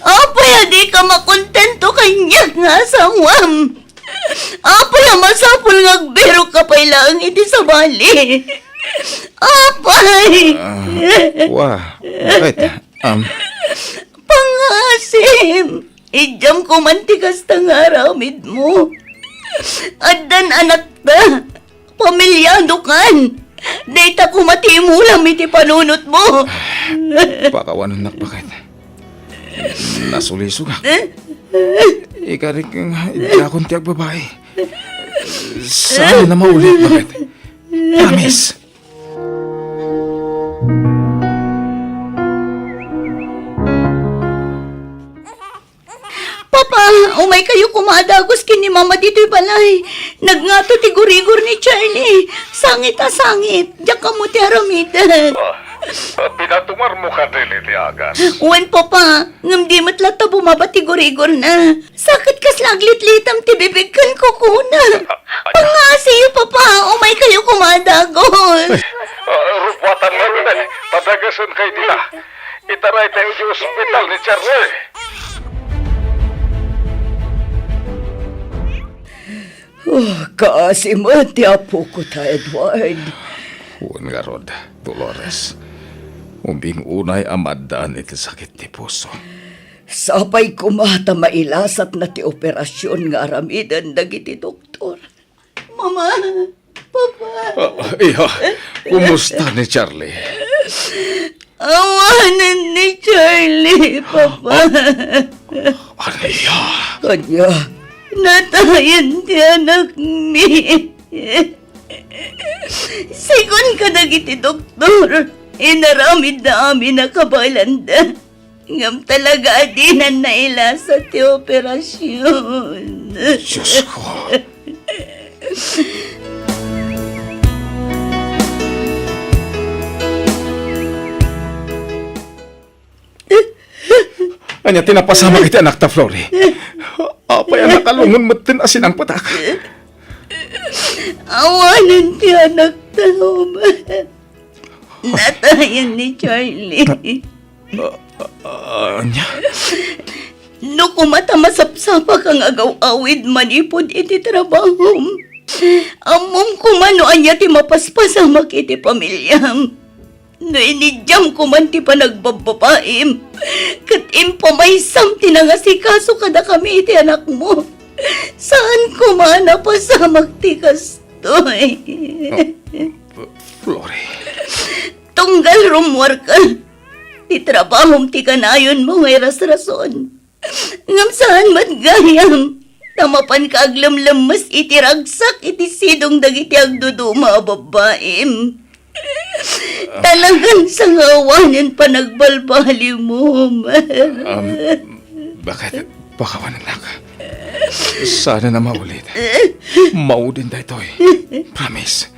Apay, di ka makontento kanyag nga asawam. Apay, masapul ngagber lang iti sa bali. Apay! Wah, bakit? Pangasim! Ijam ko mantikas tang aramid mo. Addan anak ta, pamilyado kan. Data ko matimulam iti panunot mo. Pakawanan nak bakit? Nasulisugak. Ikarik ang idakon tiyag babae. Sana na maulit bakit? Promise. Papa, umay kayo kumadagos kini mama dito'y balay. Nagngato ti gurigor ni Charlie. Sangit a sangit. Diyak ka mo ti aramidan. Pinatumar mo ka din iti agas. Uwan papa, ngam di matlat ta bumaba ti gurigor na. Sakit kas laglit-litam ti bibigkan ko kuna. Pangasiyo papa, umay kayo kumadagos. Rupwatan nga rin eh. Padagasan kay dila. Itaray tayo di ospital ni Charlie. Kasi mati apo ko ta, Edward. Huwag nga rod, Dolores. Umbing unay amadaan iti sakit ti puso. Sapay kumata mailasat na ti operasyon nga aramidan dagiti doktor. Mama, Papa. Iha, kumusta ni Charlie? Awanan ni Charlie, Papa. Ano iya? Kanya, natayan ti anak mi. Sigon ka dagiti doktor. Inaramid na amin na kabalanda. Ngam talaga adinan na ila sa ti operasyon. Diyos ko. Anya tinapasama kiti anak ta, Flory. Apay anak kalungon mo tin asin ang patak. Awanan ti anak tao ba? Natayan ni Charlie. Anya? No kumata masapsapa kang agaw-awid manipod iti trabaho. Amom kumano anya ti mapaspasama kiti pamilyam. No inidyam kuman ti panagbababaim. Kat impamaysam ti nangasikaso kada kami iti anak mo. Saan kumana pasamag ti kastoy? Flory. Tunggal rumwar ka. Ti trabahom ti kanayon mo ngay ras-rason. Ngam saan matgayam. Tamapan ka aglamlamas iti ragsak iti sidong dagiti agduduma babaim. Talagang sa ngawanin pa nagbalbali mo, Bakit? Pakawanan na ka. Sana na maulit. Maudin da ito eh. Promise.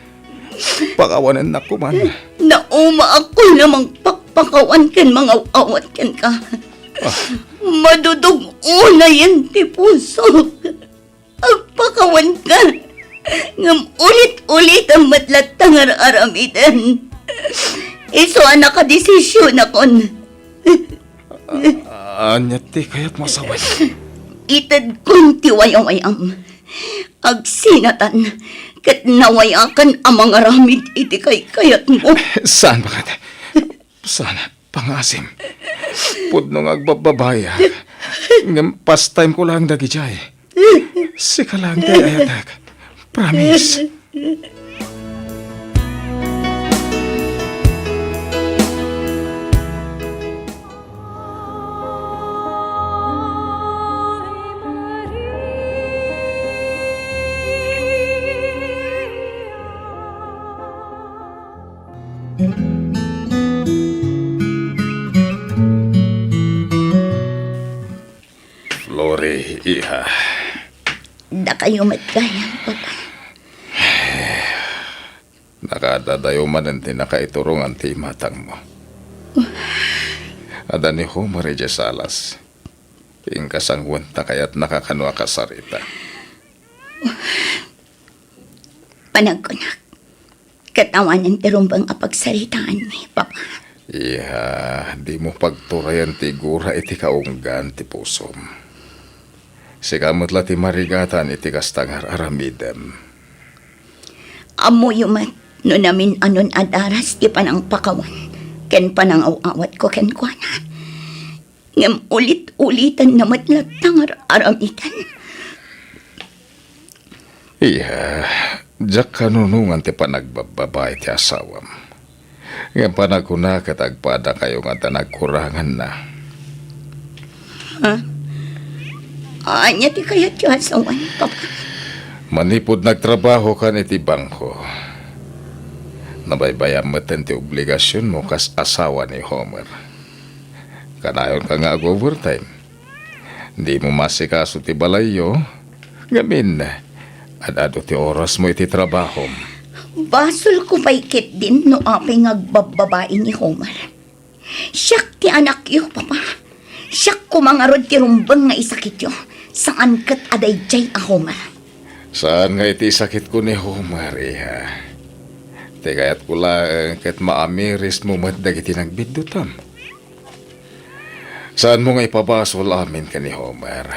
Pakawanan na ko man. Nauma ako namang pakpakawan kan mga awat kan ka. Madudog una yan ti puso. Agpakawan ka. Ngam ulit-ulit ang matlat tangar aramidan. Iso anak ka desisyon akon. Anya ti kaya't masaway. Itad kong tiwayang-wayang. Agsinatan. Kat nawayakan ang mga ramid iti kayat mo. Saan bakit? Sana, pangasim. Pudnong agbababaya. Ngam pastime ko lang dagi jay. Sika lang di ayatak. Promise. Flory, iha. Da kayo matgayang, Papa. Nakadadayo man ang tinakaiturong ang timatang mo. Ada ni Homer Salas. Ingkasangwan ta kaya't nakakanwa ka sarita. Panagkunak. Katawanan tirumbang apagsaritaan ni, Papa. Iha, di mo pagturayan ti gura iti kaunggan ti pusom. Sikamot la ti marigatan iti kastangar aramidem. Amo yumat, no namin anon adaras, di pa nang pakawan. Ken pa nang awat ko ken kwa na. Ngam ulit-ulitan na matlatang aramitan. Iya, jak kanunungan ti panagbababay ti asawam. Nga panaguna katagpada kayo nga nagkurangan na. Anya ti kayat yung asawan, papa. Manipod nagtrabaho ka ni ti bangko. Nabaybayan mo ti obligasyon mo kas asawa ni Homer. Kanayon ka nga overtime. Di mo masikaso ti balayo. Gamin na. Adado ti oras mo iti trabaho. Basol ko paikit din no apay ngagbababae ni Homer. Siyak ti anak yo, papa. Siyak ko mangarod ti rumbang nga isakit yo. Saan kat aday jay a Homer? Saan nga iti sakit ko ni Homer, iha? Ti kayat ko lang kat maamiris mo matdag iti nagbidutam. Saan mo nga ipabasol amin ka ni Homer?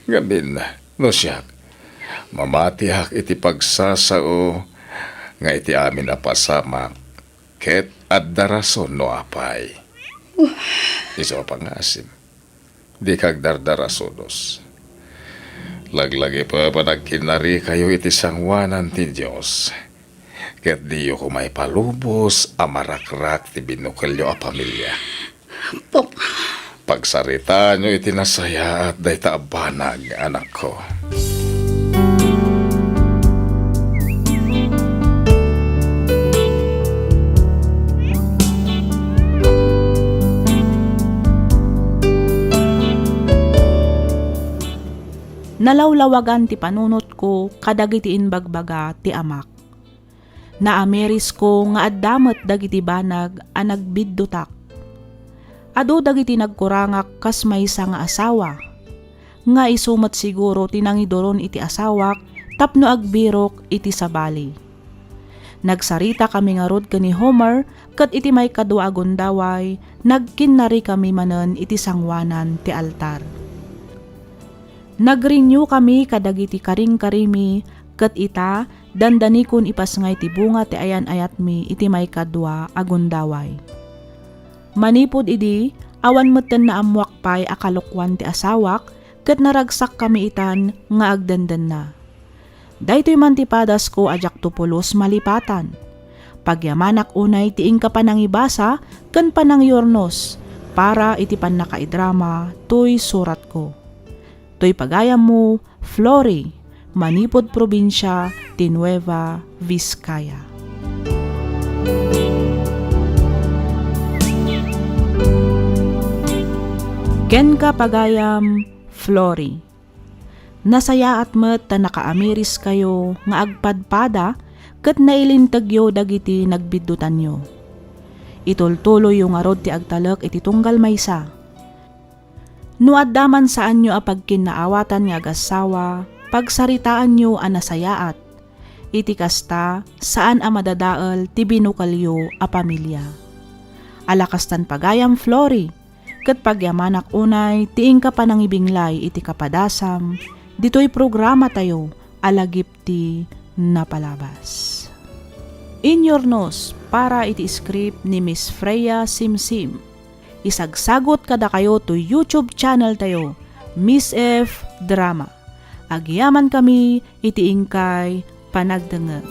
Gamin na, no siyak. Mamatihak iti pagsasao nga iti amin na pasamak ket at darason no apay. Iso pangasim. Di kag dardarasonos. Laglagi pa panagkinari kayo iti sangwanan ti Diyos. Ket diyo ko may palubos amarakrak ti binukelyo a pamilya. Pagsarita nyo iti nasaya at day taabanag anak ko. Nalawlawagan ti panunot ko kadagiti inbagbaga ti amak. Naameris ko nga addamet dagiti banag a nagbiddutak. Adu dagiti nagkurangak kas maysa nga asawa. Nga isumat siguro tinangidoron iti asawak tapno agbirok iti sabali. Nagsarita kami nga rod ni Homer ket iti may kadua agundaway nagkinnari kami manen iti sangwanan ti altar. Nagrenew kami kadagiti karing-karimi ket ita dandanikon ipasngay ti bunga ti ayan-ayat mi iti may kadwa agundaway. Manipod idi awan metten na amwak pay akalukwan ti asawak ket naragsak kami itan nga agdandan na. Daytoy man ti padas ko ajak tupulos malipatan. Pagyamanak unay ti ingka panangibasa ken panangyornos para iti pannakaidrama toy surat ko. To'y pagayam mo, Flory, Manipod Probinsya, ti Nueva Vizcaya. Ken ka pagayam, Flory. Nasaya at met ta nakaamiris kayo nga agpadpada ket nailintagyo dagiti nagbiddutan nyo. Itultuloy yung arod ti agtalek iti tunggal maysa. No addaman saan nyo apagkinaawatan nga agasawa, pagsaritaan nyo anasayaat. Iti kasta saan a madadael ti binukalyo a pamilya. Alakastan pagayam Flory, ket pagyamanak unay tiing ka panangibinglay iti kapadasam, dito'y programa tayo alagip ti napalabas. Inyornos para iti script ni Miss Freya Simsim. Isagsagot kada kayo to YouTube channel tayo, Miss F Drama. Agyaman kami iti ingkay panagdengeg.